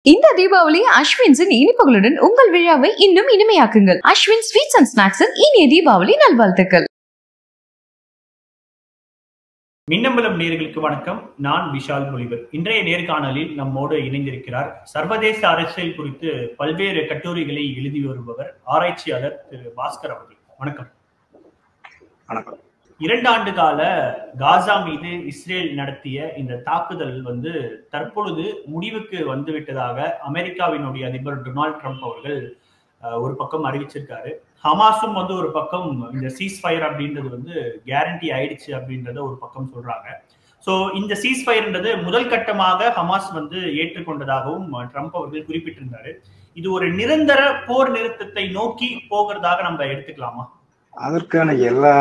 இந்த தீபாவளி அஸ்வின்ஸின் இனிப்புகளுடன் உங்கள் விழாவை இன்னும் இனிமையாக்குங்கள். அஸ்வின் ஸ்வீட்ஸ் அண்ட் ஸ்நாக்ஸின் இனிய தீபாவளி நல்வாழ்த்துக்கள். மின்னம்பலம் நேயர்களுக்கு வணக்கம். நான் விஷால் மொழிவர். இன்றைய நேர்காணலில் நம்மோடு இணைந்திருக்கிறார் சர்வதேச அரசியல் குறித்து பல்வேறு கட்டுரைகளை எழுதி வருபவர் ஆராய்ச்சியாளர் திரு பாஸ்கர் அவர்கள். வணக்கம். வணக்கம். 2 ஆண்டு கால காசா மீது இஸ்ரேல் நடத்திய இந்த தாக்குதல் தற்பொழுது முடிவுக்கு வந்துவிட்டதாக அமெரிக்காவினுடைய அதிபர் டொனால்ட் ட்ரம்ப் அவர்கள் ஒரு பக்கம் அறிவிச்சிருக்காரு. ஹமாஸும் ஒரு பக்கம் இந்த சீஸ்ஃபயர் அப்படின்றது கேரண்டி ஆயிடுச்சு அப்படின்றத ஒரு பக்கம் சொல்றாங்க. ஸோ இந்த சீஸ்ஃபயர்ன்றது முதல் கட்டமாக ஹமாஸ் ஏற்றுக்கொண்டதாகவும் ட்ரம்ப் அவர்கள் குறிப்பிட்டிருந்தாரு. இது ஒரு நிரந்தர போர் நிறுத்தத்தை நோக்கி போகிறதாக நம்ம எடுத்துக்கலாமா? அதற்கான எல்லா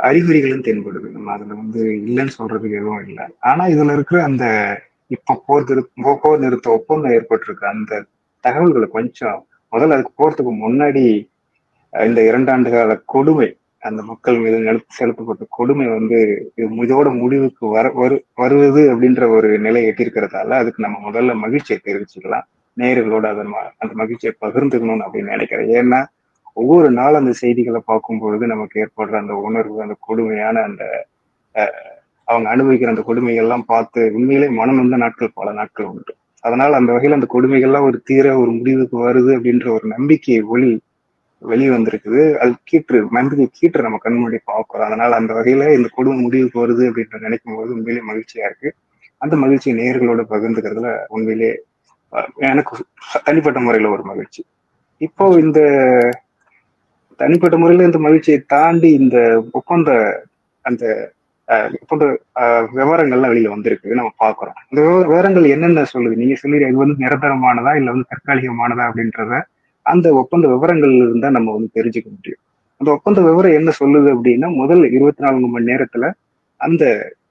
அறிகுறிகளும் தென்படுது. நம்ம அதுல இல்லைன்னு சொல்றதுக்கு எதுவும் இல்லை. ஆனா இதுல இருக்கிற அந்த இப்ப போர் நிறுத்த ஒப்பந்தம் ஏற்பட்டிருக்கு அந்த தகவல்களை கொஞ்சம் முதல்ல அதுக்கு போறதுக்கு முன்னாடி இந்த 2 ஆண்டு கால கொடுமை, அந்த மக்கள் மீது செலுத்தப்பட்ட கொடுமை இதோட முடிவுக்கு வருவது அப்படின்ற ஒரு நிலை எட்டிருக்கிறதால அதுக்கு நம்ம முதல்ல மகிழ்ச்சியை தெரிவிச்சுக்கலாம். நேயர்களோட அந்த மகிழ்ச்சியை பகிர்ந்துக்கணும்னு அப்படின்னு நினைக்கிறேன். ஏன்னா ஒவ்வொரு நாள் அந்த செய்திகளை பார்க்கும் பொழுது நமக்கு ஏற்படுற அந்த உணர்வு, அந்த கொடுமையான அந்த அவங்க அனுபவிக்கிற அந்த கொடுமைகள்லாம் பார்த்து உண்மையிலே மனம் வந்த நாட்கள் பல நாட்கள் உண்டு. அதனால அந்த வகையில் அந்த கொடுமைகள்லாம் ஒரு முடிவுக்கு வருது அப்படின்ற ஒரு நம்பிக்கை வெளியே வந்திருக்குது. அது கீற்று நம்ம கண் முன்னாடி பார்க்கிறோம். அதனால அந்த வகையில இந்த கொடுமை முடிவுக்கு வருது அப்படின்ற நினைக்கும் போது உண்மையிலே மகிழ்ச்சியா இருக்கு. அந்த மகிழ்ச்சியை நேயர்களோட பகிர்ந்துக்கிறதுல உண்மையிலே எனக்கு தனிப்பட்ட முறையில ஒரு மகிழ்ச்சி. இப்போ இந்த தனிப்பட்ட முறையில இந்த மகிழ்ச்சியை தாண்டி இந்த ஒப்பந்த விவரங்கள்லாம் வெளியில வந்திருக்கு, நம்ம பாக்குறோம். இந்த விவரங்கள் என்னென்ன சொல்லுது? நீங்க சொல்லுங்க, இது நிரந்தரமானதா இல்ல தற்காலிகமானதா அப்படின்றத அந்த ஒப்பந்த விவரங்கள்ல இருந்தா நம்ம தெரிஞ்சுக்க முடியும். அந்த ஒப்பந்த விவரம் என்ன சொல்லுது அப்படின்னா, முதல் 24 மணி நேரத்துல அந்த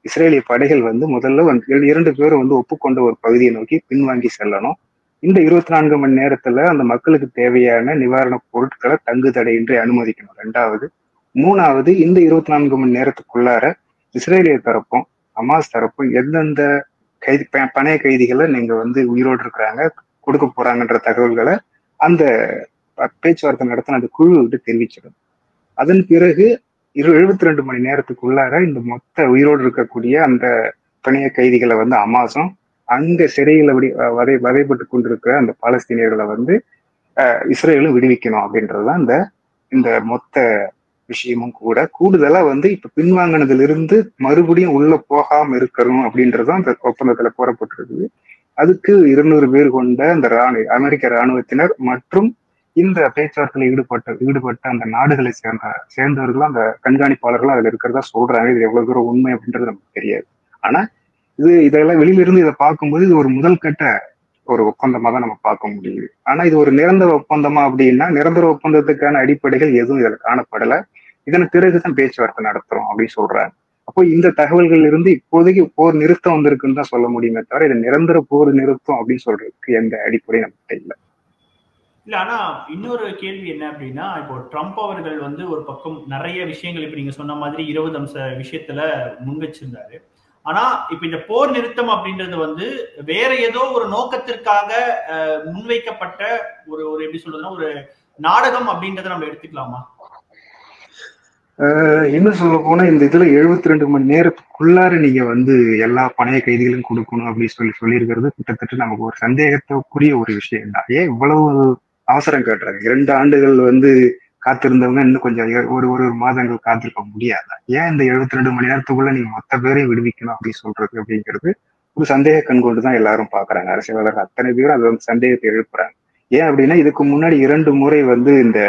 இஸ்ரேலிய படைகள் முதல்ல 2 பேரும் ஒப்புக்கொண்ட ஒரு பகுதியை நோக்கி பின்வாங்கி செல்லணும். இந்த 24 மணி நேரத்துல அந்த மக்களுக்கு தேவையான நிவாரணப் பொருட்களை தங்கு தடையின்றி அனுமதிக்கணும். 2வது. 3வது, இந்த 24 மணி நேரத்துக்குள்ளார இஸ்ரேலிய தரப்பும் ஹமாஸ் தரப்பும் எந்தெந்த பணைய கைதிகளை நீங்க உயிரோடு இருக்கிறாங்க கொடுக்க போறாங்கன்ற தகவல்களை அந்த பேச்சுவார்த்தை நடத்தின அந்த குழு தெரிவிச்சிடும். அதன் பிறகு 72 மணி நேரத்துக்குள்ளார இந்த மொத்த உயிரோடு இருக்கக்கூடிய அந்த பணைய கைதிகளை ஹமாஸும் அங்க சிறையில வதைப்பட்டு கொண்டிருக்கிற அந்த பாலஸ்தீனியர்களை இஸ்ரேலும் விடுவிக்கணும் அப்படின்றதுதான் இந்த மொத்த விஷயமும் கூட. கூடுதலா இப்ப பின்வாங்கினதுல இருந்து மறுபடியும் உள்ள போகாம இருக்கணும் அப்படின்றதும் அந்த ஒப்பந்தத்துல கூறப்பட்டிருக்குது. அதுக்கு 200 பேர் கொண்ட அந்த அமெரிக்க இராணுவத்தினர் மற்றும் இந்த பேச்சுவார்த்தையில ஈடுபட்ட அந்த நாடுகளை சேர்ந்தவர்களும் அந்த கண்காணிப்பாளர்களும் அதுல இருக்கிறதா சொல்றாங்க. இது எவ்வளவு தூரம் உண்மை அப்படின்றது நமக்கு தெரியாது. ஆனா இதெல்லாம் வெளியில இருந்து இதை பார்க்கும்போது இது ஒரு முதல் கட்ட ஒரு ஒப்பந்தமா தான் நம்ம பார்க்க முடியுது. ஆனா இது ஒரு நிரந்தர ஒப்பந்தமா அப்படின்னா, நிரந்தர ஒப்பந்தத்துக்கான அடிப்படைகள் எதுவும் இதுல காணப்படல. இதன் பிறகுதான் பேச்சுவார்த்தை நடத்துறோம் அப்படின்னு சொல்றாங்க. அப்போ இந்த தகவல்கள் இருந்து இப்போதைக்கு போர் நிறுத்தம் வந்திருக்குன்னு தான் சொல்ல முடியுமே தவிர இது நிரந்தர போர் நிறுத்தம் அப்படின்னு சொல்றதுக்கு எந்த அடிப்படை நமக்கு இல்லை. இல்ல, ஆனா இன்னொரு கேள்வி என்ன அப்படின்னா, இப்போ ட்ரம்ப் அவர்கள் ஒரு பக்கம் நிறைய விஷயங்கள் இப்ப நீங்க சொன்ன மாதிரி 20 அம்ச விஷயத்துல முன் வச்சிருந்தாரு. ஆனா இப்ப இந்த போர் நிறுத்தம் அப்படின்றது வேற ஏதோ ஒரு நோக்கத்திற்காக முன்வைக்கப்பட்ட ஒரு எப்படி சொல்றதுன்னா ஒரு நாடகம் அப்படின்றத நம்ம எடுத்துக்கலாமா? என்ன சொல்ல போனா இந்த இதுல 72 மணி நேரத்துக்குள்ளார நீங்க எல்லா பணைய கைதிகளும் கொடுக்கணும் அப்படின்னு சொல்லியிருக்கிறது கிட்டத்தட்ட நமக்கு ஒரு சந்தேகத்துக்குரிய ஒரு விஷயம் தான். ஏன் இவ்வளவு அவசரம் கேட்டுறாங்க? 2 ஆண்டுகள் காத்திருந்தவங்க இன்னும் கொஞ்சம் ஒரு மாதங்கள் காத்திருக்க முடியாதா? ஏன் இந்த 72 மணி நேரத்துக்குள்ள நீங்க மொத்த பேரையும் விடுவிக்கணும் அப்படின்னு சொல்றது அப்படிங்கிறது ஒரு சந்தேக கண்கொண்டுதான் எல்லாரும் பாக்குறாங்க. அரசியலாளர்கள் அத்தனை பேரும் அது சந்தேகத்தை எழுப்புறாங்க. ஏன் அப்படின்னா, இதுக்கு முன்னாடி 2 முறை இந்த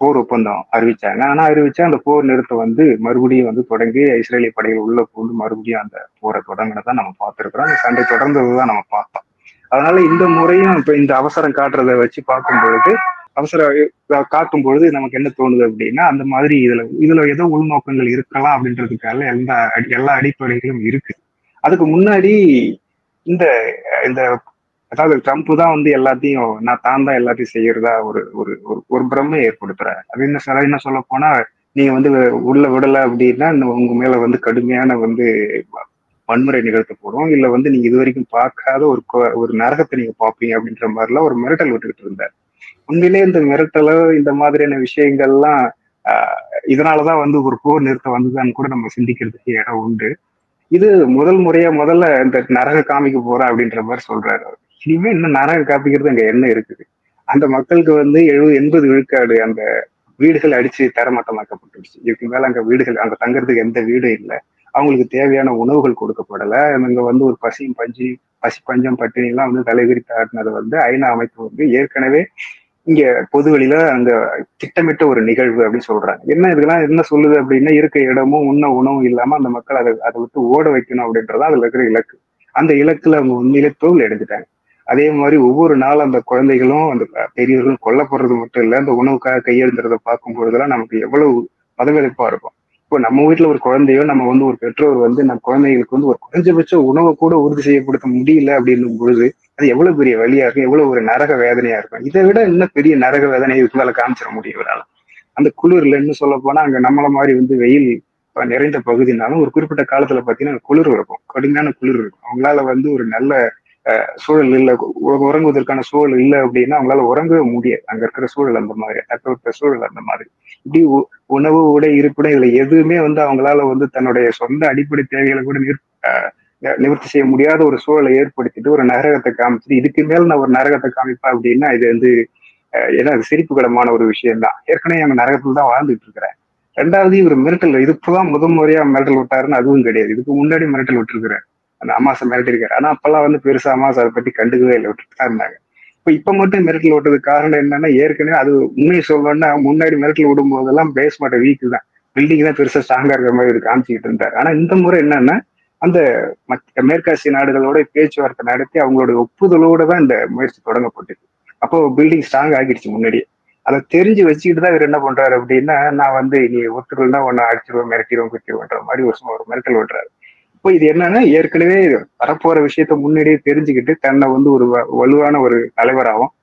போர் ஒப்பந்தம் அறிவிச்சாங்க. ஆனா அறிவிச்சா அந்த போர் நிறுத்தம் மறுபடியும் தொடங்கி இஸ்ரேலிய படைகள் உள்ள போந்து மறுபடியும் அந்த போரை தொடங்கினதான் நம்ம பார்த்திருக்கிறோம். அந்த சண்டை தொடர்ந்ததுதான் நம்ம பார்த்தோம். அதனால இந்த முறையும் இப்ப இந்த அவசரம் காட்டுறதை வச்சு காட்டும் பொழுது நமக்கு என்ன தோணுது அப்படின்னா, அந்த மாதிரி இதுல ஏதோ உள்நோக்கங்கள் இருக்கலாம் அப்படின்றதுக்காக எல்லா அடிப்படைகளும் இருக்கு. அதுக்கு முன்னாடி இந்த இந்த அதாவது ட்ரம்ப் தான் எல்லாத்தையும் தான் எல்லாத்தையும் செய்யறதா ஒரு பிரம்மை ஏற்படுத்துறாரு. அது என்ன சொல்ல போனா, நீங்க உள்ள விடல அப்படின்னா உங்க மேல கடுமையான வன்முறை நிகழ்த்தப்படும், இல்ல வந்து நீங்க இது வரைக்கும் பார்க்காத ஒரு நரகத்தை நீங்க பார்ப்பீங்க அப்படின்ற மாதிரிலாம் ஒரு மிரட்டல் விட்டுக்கிட்டு இருந்தார். உண்மையிலேயே இந்த மிரட்டலோ இந்த மாதிரியான விஷயங்கள்லாம் இதனாலதான் வந்து ஒரு போர் நிறுத்தம் வந்ததான்னு கூட நம்ம சிந்திக்கிறதுக்கு இடம் உண்டு. இது முதல்ல இந்த நரக காமிக்க போறேன் அப்படின்ற மாதிரி சொல்றாரு. இனிமே இன்னும் நரக காப்பிக்கிறது அங்க என்ன இருக்குது? அந்த மக்களுக்கு வந்து 70-80 விழுக்காடு அந்த வீடுகள் அடிச்சு தரமட்டமாக்கப்பட்டுருச்சு. இதுக்கு மேல அங்க வீடுகள், அங்க தங்கறதுக்கு எந்த வீடும் இல்லை. அவங்களுக்கு தேவையான உணவுகள் கொடுக்கப்படல. அங்க வந்து ஒரு பசி பஞ்சம் பட்டினி எல்லாம் வந்து தலைவிரித்து ஆட்டினது வந்து ஐநா அமைப்பு வந்து ஏற்கனவே இங்க பொதுவெளியில அங்க திட்டமிட்ட ஒரு நிகழ்வு அப்படின்னு சொல்றாங்க. இதெல்லாம் என்ன சொல்லுது அப்படின்னா, இருக்க இடமும் உணவும் இல்லாம அந்த மக்கள் அதை விட்டு ஓட வைக்கணும் அப்படின்றதான் அதுல இருக்கிற இலக்கு. அந்த இலக்குல அவங்க உண்மையிலே தோல்வி அடைஞ்சிட்டாங்க. அதே மாதிரி ஒவ்வொரு நாளும் அந்த குழந்தைகளும் அந்த பெரியவர்களும் கொல்லப்படுறது மட்டும் இல்ல, அந்த உணவுக்காக கையெழுந்துறதை பார்க்கும் பொழுதெல்லாம் நமக்கு எவ்வளவு பதவியளிப்பா இருக்கும். இப்போ நம்ம வீட்டுல ஒரு குழந்தையோ, நம்ம வந்து ஒரு பெற்றோர் வந்து நம்ம குழந்தைகளுக்கு வந்து ஒரு குறைஞ்சபட்ச உணவை கூட உறுதி செய்யப்படுத்த முடியல அப்படின்னும் பொழுது அது எவ்வளவு பெரிய வலியா இருக்கும், எவ்வளவு ஒரு நரக வேதனையா இருக்கும். இதை விட இன்னும் பெரிய நரக வேதனை இதுக்கு மேல காமிச்சிட முடியும் இவரால. அந்த குளிர்ல இன்னும் சொல்ல போனா அங்க நம்மள மாதிரி வந்து வெயில் நிறைந்த பகுதினாலும் ஒரு குறிப்பிட்ட காலத்துல பாத்தீங்கன்னா குளிர் இருக்கும், கடுமையான குளிர் இருக்கும். அவங்களால வந்து ஒரு நல்ல சூழல் இல்லை, உறங்குவதற்கான சூழல் இல்லை அப்படின்னா அவங்களால உறங்கவே முடியாது. அங்க இருக்கிற சூழல் அந்த மாதிரி, தட்பவெப்ப சூழல் அந்த மாதிரி. இப்படி உணவு, உடை, இருப்பிடம் இதுல எதுவுமே வந்து அவங்களால வந்து தன்னுடைய சொந்த அடிப்படை தேவைகளை கூட நிவர்த்தி செய்ய முடியாத ஒரு சூழலை ஏற்படுத்திட்டு ஒரு நரகத்தை காமிச்சிட்டு, இதுக்கு மேல நான் ஒரு நரகத்தை காமிப்பேன் அப்படின்னா இது வந்து ஏன்னா அது சிரிப்புகரமான ஒரு விஷயம் தான். ஏற்கனவே அங்க நரகத்துல தான் வாழ்ந்துட்டு இருக்கிறேன். ரெண்டாவது இவர் மிரட்டல், இதுக்குதான் முறையா மிரட்டல் விட்டாருன்னு அதுவும் கிடையாது. இதுக்கு முன்னாடி மிரட்டல் விட்டுருக்கிறார், அந்த அமாசை மிரட்டிருக்காரு. ஆனா அப்பெல்லாம் வந்து பெருசா அமாசை அதை பத்தி கண்டுக்கவே இல்லை, விட்டுட்டு தான் இருந்தாங்க. இப்ப மட்டும் மிரட்டல் விட்டதுக்கு காரணம் என்னன்னா, ஏற்கனவே அது உண்மையை சொல்லணும்னா முன்னாடி மிரட்டல் விடும் போதெல்லாம் பேஸ்மெண்ட் வீக்கு தான், பில்டிங் தான் பெருசா ஸ்ட்ராங்கா இருக்கிற மாதிரி காமிச்சுக்கிட்டு இருந்தாரு. ஆனா இந்த முறை என்னன்னா, அந்த மேற்காசிய நாடுகளோட பேச்சுவார்த்தை நடத்தி அவங்களோட ஒப்புதலோட தான் இந்த முயற்சி தொடங்கப்பட்டது. அப்போ பில்டிங் ஸ்ட்ராங் ஆகிடுச்சு முன்னாடியே. அதை தெரிஞ்சு வச்சுக்கிட்டு தான் இவர் என்ன பண்றாரு அப்படின்னா, நான் வந்து நீ ஒத்துக்கள்னா ஒன்னு அடிச்சிருவோம், மிரட்டிடுவோம், குத்திடுவோன்ற மாதிரி ஒரு மிரட்டல் விடுறாரு. இப்போ இது என்னன்னா, ஏற்கனவே வரப்போற விஷயத்த முன்னாடியே தெரிஞ்சுக்கிட்டு தன்னை வந்து ஒரு வலுவான ஒரு தலைவராகவும்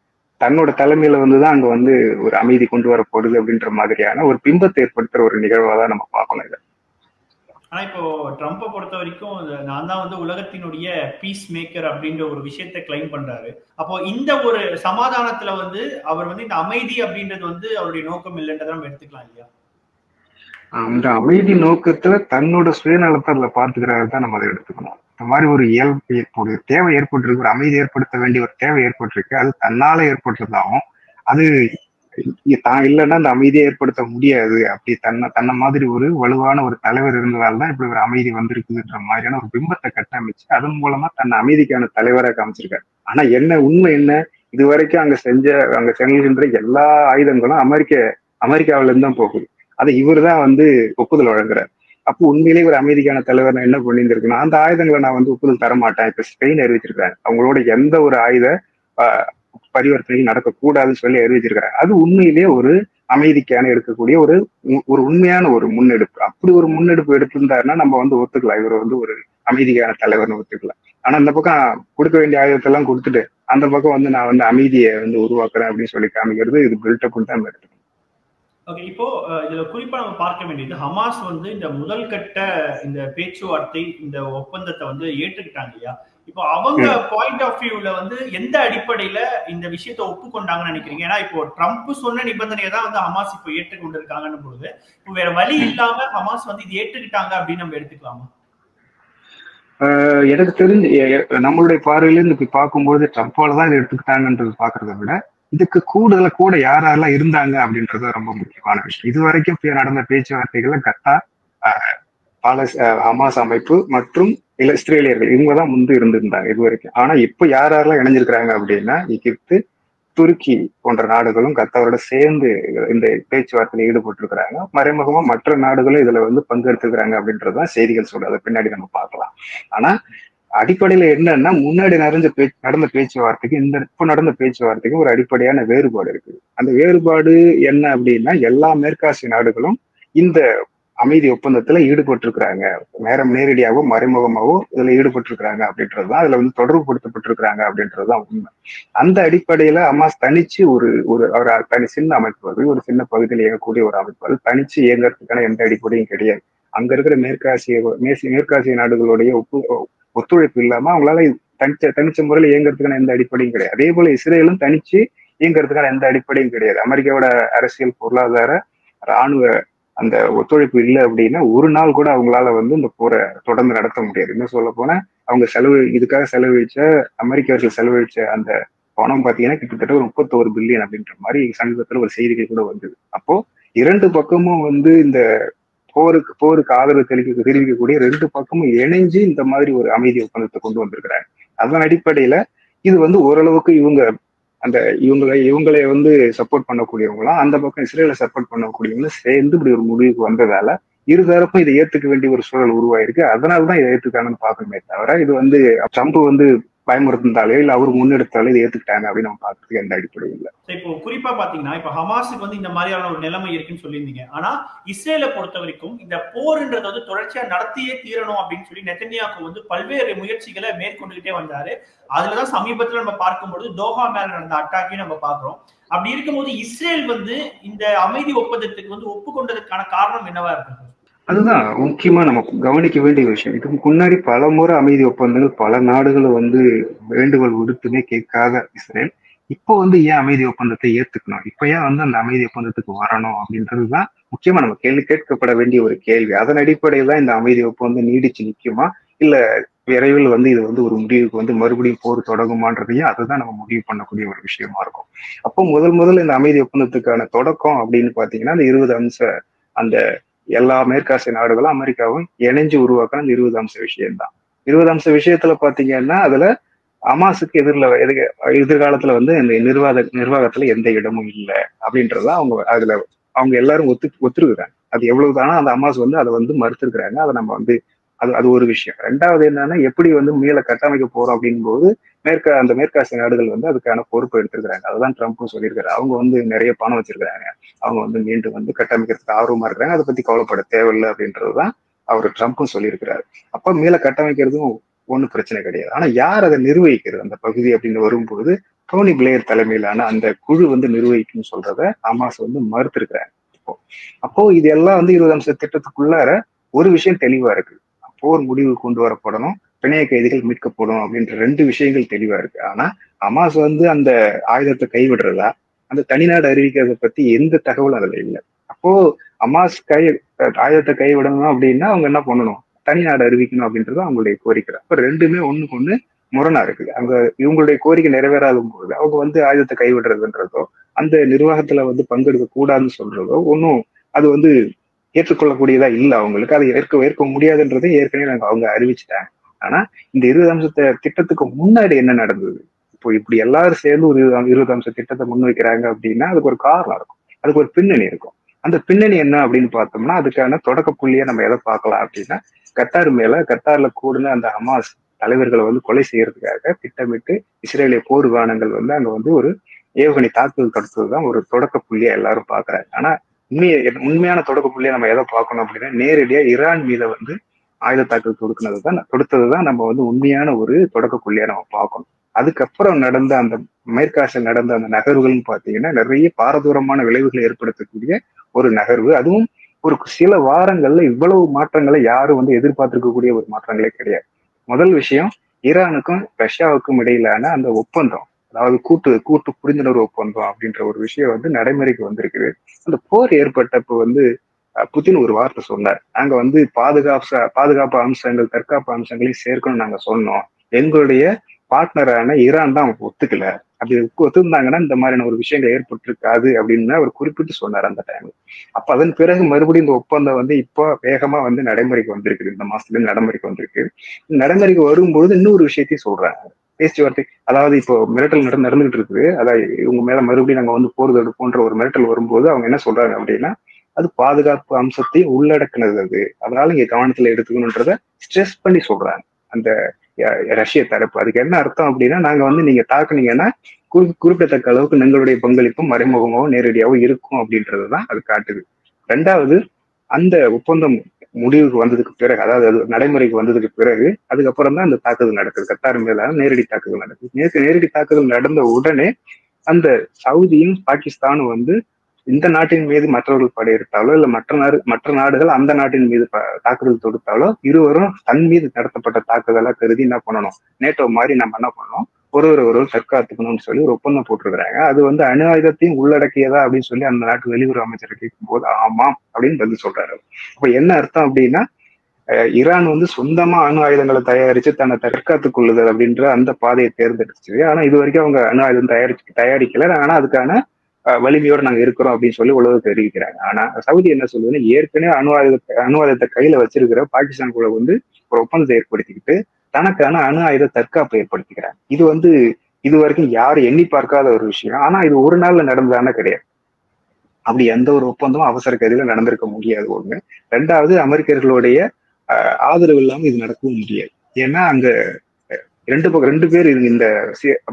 தன்னோட தலைமையில வந்துதான் அங்க வந்து ஒரு அமைதி கொண்டு வரப்படுது அப்படின்ற மாதிரியான ஒரு பிம்பத்தை ஏற்படுத்துற ஒரு நிகழ்வா தான் நம்ம பார்க்கணும் இதை. ஆனா இப்போ ட்ரம்ப்பை பொறுத்த வரைக்கும் நான் தான் வந்து உலகத்தினுடைய பீஸ் மேக்கர் அப்படின்ற ஒரு விஷயத்த கிளைம் பண்றாரு. அப்போ இந்த ஒரு சமாதானத்துல வந்து அவர் வந்து இந்த அமைதி அப்படின்றது வந்து அவருடைய நோக்கம் இல்லைன்றதை நம்ம எடுத்துக்கலாம் இல்லையா? அந்த அமைதி நோக்கத்துல தன்னோட சுயநலத்தை அதுல பார்த்துக்கிறாரு தான் நம்ம அதை எடுத்துக்கணும். இந்த மாதிரி ஒரு ஒரு தேவை ஏற்பட்டிருக்கு, ஒரு அமைதி ஏற்படுத்த வேண்டிய ஒரு தேவை ஏற்பட்டிருக்கு, அது தன்னால ஏற்பட்டதாகவும் அது தான் இல்லைன்னா அந்த அமைதியை ஏற்படுத்த முடியாது. அப்படி தன்னை மாதிரி ஒரு வலுவான ஒரு தலைவர் இருந்ததால்தான் இப்படி ஒரு அமைதி வந்திருக்குதுன்ற மாதிரியான ஒரு பிம்பத்தை கட்டமைச்சு அதன் மூலமா தன்னை அமைதிக்கான தலைவராக காமிச்சிருக்காரு. ஆனா உண்மை என்ன, இது வரைக்கும் அங்க செல்கின்ற எல்லா ஆயுதங்களும் அமெரிக்காவில இருந்து தான் போகுது. அதை இவர் தான் வந்து ஒப்புதல் வழங்குறாரு. அப்போ உண்மையிலேயே ஒரு அமைதிக்கான தலைவர் நான் என்ன பண்ணியிருந்திருக்குன்னா, அந்த ஆயுதங்களை நான் வந்து ஒப்புதல் தரமாட்டேன். இப்ப ஸ்பெயின் அறிவிச்சிருக்காங்க அவங்களோட எந்த ஒரு ஆயுத பரிவர்த்தனை நடக்கக்கூடாதுன்னு சொல்லி அறிவிச்சிருக்கிறாங்க. அது உண்மையிலேயே ஒரு அமைதிக்கான எடுக்கக்கூடிய ஒரு உண்மையான ஒரு முன்னெடுப்பு. அப்படி ஒரு முன்னெடுப்பு எடுத்திருந்தாருன்னா நம்ம வந்து ஒத்துக்கலாம், இவர் வந்து ஒரு அமைதிக்கான தலைவர்னு ஒத்துக்கலாம். ஆனா அந்த பக்கம் கொடுக்க வேண்டிய ஆயுதத்தை எல்லாம் கொடுத்துட்டு அந்த பக்கம் வந்து நான் வந்து அமைதியை வந்து உருவாக்குறேன் அப்படின்னு சொல்லி காமிக்கிறது இது பில்டப் தான் எடுத்துக்கணும். ஓகே, இப்போ இதுல குறிப்பா நம்ம பார்க்க வேண்டியது, ஹமாஸ் வந்து இந்த முதல் கட்ட இந்த பேச்சுவார்த்தை இந்த ஒப்பந்தத்தை வந்து ஏற்றுக்கிட்டாங்க இல்லையா? இப்போ அவங்க பாயிண்ட் ஆஃப் வியூல வந்து எந்த அடிப்படையில இந்த விஷயத்தை ஒப்புக்கொண்டாங்கன்னு நினைக்கிறீங்க? ஏன்னா இப்போ ட்ரம்ப் சொன்ன நிபந்தனையை தான் வந்து ஹமாஸ் இப்போ ஏற்றுக்கொண்டு இருக்காங்கன்னு பொழுது இப்போ வேற வழி இல்லாம ஹமாஸ் வந்து இது ஏற்றுக்கிட்டாங்க அப்படின்னு நம்ம எடுத்துக்கலாமா? எனக்கு தெரிஞ்சு நம்மளுடைய பார்வையில இப்ப பார்க்கும்போது ட்ரம்ப்பால தான் இதை எடுத்துக்கிட்டாங்கன்றது பாக்குறத விட இதுக்கு கூட யாரெல்லாம் இருந்தாங்க அப்படின்றது ரொம்ப முக்கியமான விஷயம். இது வரைக்கும் நடந்த பேச்சுவார்த்தைகள்ல கத்தார், ஹமாஸ் அமைப்பு மற்றும் இஸ்ரேலியர்கள் இவங்கதான் முன்பு இருந்திருந்தாங்க இது வரைக்கும். ஆனா இப்ப யாரெல்லாம் இணைஞ்சிருக்கிறாங்க அப்படின்னா, எகிப்து, துருக்கி போன்ற நாடுகளும் கத்தாரோட சேர்ந்து இந்த பேச்சுவார்த்தையில ஈடுபட்டு இருக்கிறாங்க. மறைமுகமா மற்ற நாடுகளும் இதுல வந்து பங்கெடுத்துக்கிறாங்க அப்படின்றதுதான் செய்திகள் சொல்றது. பின்னாடி நம்ம பார்க்கலாம். ஆனா அடிப்படையில என்னன்னா, முன்னாடி நடந்த பேச்சுவார்த்தைக்கு இப்ப நடந்த பேச்சுவார்த்தைக்கு ஒரு அடிப்படையான வேறுபாடு இருக்கு. அந்த வேறுபாடு என்ன அப்படின்னா, எல்லா மேற்காசிய நாடுகளும் இந்த அமைதி ஒப்பந்தத்துல ஈடுபட்டிருக்கிறாங்க, நேரடியாகவோ மறைமுகமாவோ இதுல ஈடுபட்டிருக்கிறாங்க அப்படின்றதுதான், அதுல வந்து தொடர்பு படுத்தப்பட்டிருக்கிறாங்க அப்படின்றதுதான் உண்மை. அந்த அடிப்படையில ஹமாஸ் தனிச்சு தனி சின்ன அமைப்பு, அது ஒரு சின்ன பகுதியில் இயங்கக்கூடிய ஒரு அமைப்பு, அது தனிச்சு இயங்குறதுக்கான எந்த அடிப்படையும் கிடையாது. அங்க இருக்கிற மேற்காசிய நாடுகளுடைய ஒத்துழைப்பு இல்லாம அவங்களால தனிச்ச முறையில் இயங்குறதுக்கான எந்த அடிப்படையும் கிடையாது. அதே போல இஸ்ரேலும் தனிச்சு இயங்குறதுக்கான எந்த அடிப்படையும் கிடையாது. அமெரிக்காவோட அரசியல், பொருளாதார, ராணுவ அந்த ஒத்துழைப்பு இல்லை அப்படின்னா ஒரு நாள் கூட அவங்களால இந்த போரை தொடர்ந்து நடத்த முடியாது. இன்னும் சொல்ல போனா அவங்க இதுக்காக செலவழிச்ச அமெரிக்கர்கள் செலவழிச்ச அந்த பணம் பாத்தீங்கன்னா கிட்டத்தட்ட ஒரு 31 பில்லியன் அப்படின்ற மாதிரி சமீபத்துல ஒரு செய்திகள் கூட வந்தது. அப்போ இரண்டு பக்கமும் இந்த போருக்கு ஆதரவு தெரிவிக்கக்கூடிய ரெண்டு பக்கமும் இணைஞ்சு இந்த மாதிரி ஒரு அமைதி ஒப்பந்தத்தை கொண்டு வந்திருக்கிறாங்க. அதன் அடிப்படையில இது ஓரளவுக்கு இவங்களை சப்போர்ட் பண்ணக்கூடியவங்களாம், அந்த பக்கம் இஸ்ரேலை சப்போர்ட் பண்ணக்கூடியவங்களும் சேர்ந்து இப்படி ஒரு முடிவுக்கு வந்ததால இருதரப்பும் இதை ஏத்துக்க வேண்டிய ஒரு சூழல் உருவாயிருக்கு. அதனாலதான் இதை ஏத்துக்காங்கன்னு பாக்கணுமே தவிர இது ட்ரம்ப் பயமுறுத்தினாலே இல்ல அவரு முன்னெடுத்தாலே இதை ஏத்துக்கிட்டாங்க அப்படின்னு நம்ம பாக்குறதுக்கு எந்த அடிப்படையும் இல்லை. இப்போ குறிப்பா பாத்தீங்கன்னா இப்ப ஹமாஸுக்கு இந்த மாதிரியான ஒரு நிலைமை இருக்குன்னு சொல்லியிருந்தீங்க. ஆனா இஸ்ரேலை பொறுத்த வரைக்கும் இந்த போர்ன்றது தொடர்ச்சியா நடத்தியே தீரணும் அப்படின்னு சொல்லி நெத்தன்யாகு பல்வேறு முயற்சிகளை மேற்கொண்டுகிட்டே வந்தாரு. அதுலதான் சமீபத்துல நம்ம பார்க்கும்போது தோஹா மேல நடந்த அட்டாக்கையும் நம்ம பாக்குறோம். அப்படி இருக்கும்போது இஸ்ரேல் இந்த அமைதி ஒப்பந்தத்துக்கு ஒப்புக்கொண்டதுக்கான காரணம் என்னவா இருக்கு? அதுதான் முக்கியமா நம்ம கவனிக்க வேண்டிய விஷயம். இதுக்கு முன்னாடி பல முறை அமைதி ஒப்பந்தங்கள் பல நாடுகளை வேண்டுகோள் விடுத்துமே கேட்காத இஸ்ரேல் இப்போ ஏன் அமைதி ஒப்பந்தத்தை ஏத்துக்கணும், இப்ப ஏன் அந்த அமைதி ஒப்பந்தத்துக்கு வரணும் அப்படின்றதுதான் முக்கியமா நம்ம கேட்கப்பட வேண்டிய ஒரு கேள்வி. அதன் அடிப்படையில் தான் இந்த அமைதி ஒப்பந்தம் நீடிச்சு நிக்குமா இல்ல விரைவில் இது ஒரு முடிவுக்கு மறுபடியும் போர் தொடங்குமான்றதையும் அதுதான் நம்ம முடிவு பண்ணக்கூடிய ஒரு விஷயமா இருக்கும். அப்போ முதல்ல இந்த அமைதி ஒப்பந்தத்துக்கான தொடக்கம் அப்படின்னு பாத்தீங்கன்னா அந்த 20 அம்ச அந்த எல்லா மேற்காசிய நாடுகளும் அமெரிக்காவும் இணைஞ்சு உருவாக்குற அந்த 20 அம்ச விஷயம்தான். 20 அம்ச விஷயத்துல பாத்தீங்கன்னா அதுல ஹமாஸுக்கு எதிர்காலத்துல இந்த நிர்வாகத்துல எந்த இடமும் இல்லை அப்படின்றத அவங்க எல்லாரும் ஒத்துருக்குறாங்க. அது எவ்வளவுதானா அந்த ஹமாஸ் அதை மறுத்திருக்கிறாங்க. அதை நம்ம அது ஒரு விஷயம். ரெண்டாவது என்னன்னா எப்படி மீள கட்டமைக்க போறோம் அப்படின் போது அந்த மேற்காசிய நாடுகள் அதுக்கான பொறுப்பு எடுத்திருக்கிறாங்க. அதுதான் ட்ரம்ப்பும் சொல்லியிருக்காரு. அவங்க நிறைய பணம் வச்சிருக்கிறாங்க, அவங்க மீண்டும் கட்டமைக்கிறதுக்கு ஆர்வமா இருக்கிறாங்க, அதை பத்தி கவலைப்பட தேவையில்லை அப்படின்றதுதான் அவர் ட்ரம்ப்பும் சொல்லியிருக்கிறாரு. அப்ப மீள கட்டமைக்கிறதும் ஒன்றும் பிரச்சனை கிடையாது. ஆனா யார் அதை நிர்வகிக்கிறது அந்த பகுதி அப்படின்னு வரும்போது டோனி பிளேயர் தலைமையிலான அந்த குழு நிர்வகிக்கும்னு சொல்றத ஹமாஸ் மறுத்திருக்கிறாங்க. அப்போ இது எல்லாம் 20 அம்ச திட்டத்துக்குள்ளார ஒரு விஷயம் தெளிவா இருக்கு. போர் முடிவு கொண்டு வரப்படணும், பிணைய கைதிகள் மீட்கப்படும் அப்படின்ற 2 விஷயங்கள் தெளிவா இருக்கு. ஆனா ஹமாஸ் அந்த ஆயுதத்தை கைவிடுறதா அந்த தனிநாடு அறிவிக்கிறத பத்தி எந்த தகவலும் அதுல இல்லை. அப்போ ஹமாஸ் ஆயுதத்தை கைவிடணும் அப்படின்னா அவங்க என்ன பண்ணணும், தனிநாடு அறிவிக்கணும் அப்படின்றது அவங்களுடைய கோரிக்கை. அப்ப ரெண்டுமே ஒண்ணுக்கு ஒண்ணு முரணா இருக்கு. அங்க இவங்களுடைய கோரிக்கை நிறைவேறாத போது அவங்க ஆயுதத்தை கைவிடுறதுன்றதோ அந்த நிர்வாகத்துல பங்கெடுக்க கூடாதுன்னு சொல்றதோ ஒன்னும் அது ஏற்றுக்கொள்ளக்கூடியதா இல்லை. அவங்களுக்கு அதை ஏற்க முடியாதுன்றதை ஏற்கனவே அவங்க அறிவிச்சுட்டாங்க. ஆனா இந்த 20 அம்ச திட்டத்துக்கு முன்னாடி என்ன நடந்தது, இப்போ இப்படி எல்லாரும் சேர்ந்து ஒரு 20 அம்ச திட்டத்தை முன்வைக்கிறாங்க அப்படின்னா அதுக்கு ஒரு காரணம் இருக்கும், அதுக்கு ஒரு பின்னணி இருக்கும். அந்த பின்னணி என்ன அப்படின்னு பார்த்தோம்னா அதுக்கான தொடக்க புள்ளியை நம்ம எதை பார்க்கலாம் அப்படின்னா கத்தார்ல கூடுன அந்த ஹமாஸ் தலைவர்களை கொலை செய்யறதுக்காக திட்டமிட்டு இஸ்ரேலிய போர் விமானங்கள் அங்க ஒரு ஏவுகணை தாக்குதல் தொடுத்ததுதான் ஒரு தொடக்க புள்ளியா எல்லாரும் பாக்குறாங்க. ஆனா உண்மையான தொடக்க புள்ளியை நம்ம எதை பார்க்கணும் அப்படின்னா நேரடியா ஈரான் மீத ஆயுத தாக்குதல் தொடுத்ததுதான் நம்ம உண்மையான ஒரு தொடக்க புள்ளியா நம்ம பார்க்கணும். அதுக்கப்புறம் நடந்த அந்த மேற்காசில் நடந்த அந்த நகர்வுகள்னு பாத்தீங்கன்னா நிறைய பாரதூரமான விளைவுகளை ஏற்படுத்தக்கூடிய ஒரு நகர்வு. அதுவும் ஒரு சில வாரங்கள்ல இவ்வளவு மாற்றங்களை யாரும் எதிர்பார்த்திருக்கக்கூடிய ஒரு மாற்றங்களே கிடையாது. முதல் விஷயம், ஈரானுக்கும் ரஷ்யாவுக்கும் இடையிலான அந்த ஒப்பந்தம், அதாவது கூட்டு புரிந்துணர்வு ஒப்பந்தம் அப்படின்ற ஒரு விஷயம் நடைமுறைக்கு வந்திருக்குது. அந்த போர் ஏற்பட்டப்ப புதின் ஒரு வார்த்தை சொன்னார், நாங்க பாதுகாப்பு அம்சங்கள் தற்காப்பு அம்சங்களையும் சேர்க்கணும்னு நாங்க சொன்னோம், எங்களுடைய பார்ட்னரான ஈரான் தான் அவங்க ஒத்துக்கல, அப்படி ஒத்துருந்தாங்கன்னா இந்த மாதிரியான ஒரு விஷயங்கள் ஏற்பட்டிருக்காது அப்படின்னு அவர் குறிப்பிட்டு சொன்னார் அந்த டைம்ல. அப்ப அதன் பிறகு மறுபடியும் இந்த ஒப்பந்தம் இப்போ வேகமா நடைமுறைக்கு வந்திருக்குது. இந்த மாசத்துல இருந்து நடைமுறைக்கு வந்திருக்கு. நடைமுறைக்கு வரும்போது இன்னொரு விஷயத்தையும் சொல்றாங்க, பேச்சுவார்த்தை, அதாவது இப்போ மிரட்டல் நடந்துகிட்டு இருக்குது, அதாவது இவங்க மேல மறுபடியும் நாங்க போர் தொடுப்போன்ற ஒரு மிரட்டல் வரும்போது அவங்க என்ன சொல்றாங்க அப்படின்னா அது பாதுகாப்பு அம்சத்தையும் உள்ளடக்குனது, அதனால இங்க கவனத்துல எடுத்துக்கணுன்றத ஸ்ட்ரெஸ் பண்ணி சொல்றாங்க அந்த ரஷ்ய தரப்பு. அதுக்கு என்ன அர்த்தம் அப்படின்னா நாங்க நீங்க தாக்குனீங்கன்னா குறிப்பிடத்தக்க அளவுக்கு எங்களுடைய பங்களிப்பும் மறைமுகமாகவும் நேரடியாகவும் இருக்கும் அப்படின்றதுதான் அது காட்டுது. ரெண்டாவது, அந்த ஒப்பந்தம் முடிவுக்கு வந்ததுக்கு பிறகு, அதாவது அது நடைமுறைக்கு வந்ததுக்கு பிறகு அதுக்கப்புறம் தான் அந்த தாக்குதல் நடக்குது. கத்தார் மேலான நேரடி தாக்குதல் நடக்குது. நேரடி தாக்குதல் நடந்த உடனே அந்த சவுதியும் பாகிஸ்தானும் இந்த நாட்டின் மீது மற்றவர்கள் படையெடுத்தாலோ இல்ல மற்ற நாடுகள் அந்த நாட்டின் மீது தாக்குதல் தொடுத்தாலோ இருவரும் தன் மீது நடத்தப்பட்ட தாக்குதலா கருதி என்ன பண்ணணும், நேட்டோ மாதிரி நம்ம என்ன பண்ணணும், ஒருவர் தற்காத்துக்கணும்னு சொல்லி ஒரு ஒப்பந்தம் போட்டிருக்கிறாங்க. அது வந்து அணு ஆயுதத்தையும் உள்ளடக்கியதா அப்படின்னு சொல்லி அந்த நாட்டு வெளியுறவு அமைச்சர் கேட்கும் போது ஆமாம் அப்படின்னு பதில் சொல்றாரு. அப்ப என்ன அர்த்தம் அப்படின்னா, ஈரான் வந்து சொந்தமா அணு ஆயுதங்களை தயாரிச்சு தன்னை தற்காத்துக் கொள்ளுதல் அப்படின்ற அந்த பாதையை தேர்ந்தெடுத்துச்சு. ஆனா இது வரைக்கும் அவங்க அணு ஆயுதம் தயாரிக்கல. ஆனா அதுக்கான வலிமையோடு நாங்க இருக்கிறோம் அப்படின்னு சொல்லி உலகத்தை தெரிவிக்கிறாங்க. ஆனா சவுதி என்ன சொல்லுதுன்னா, ஏற்கனவே அணு ஆயுதத்தை கையில வச்சிருக்கிற பாகிஸ்தான் கூட வந்து ஒரு ஒப்பந்தத்தை ஏற்படுத்திக்கிட்டு தனக்கான அணு ஆயுத தற்காப்பை ஏற்படுத்திக்கிறாங்க. இது வந்து இது வரைக்கும் யாரும் எண்ணி பார்க்காத ஒரு விஷயம். ஆனா இது ஒரு நாள்ல நடந்ததானே கிடையாது. அப்படி எந்த ஒரு ஒப்பந்தமும் அவசர கதியில நடந்திருக்க முடியாது. ஒண்ணு. ரெண்டாவது, அமெரிக்கர்களுடைய ஆதரவு இல்லாம இது நடக்கவும் முடியாது. ஏன்னா அங்க ரெண்டு பேர் இந்த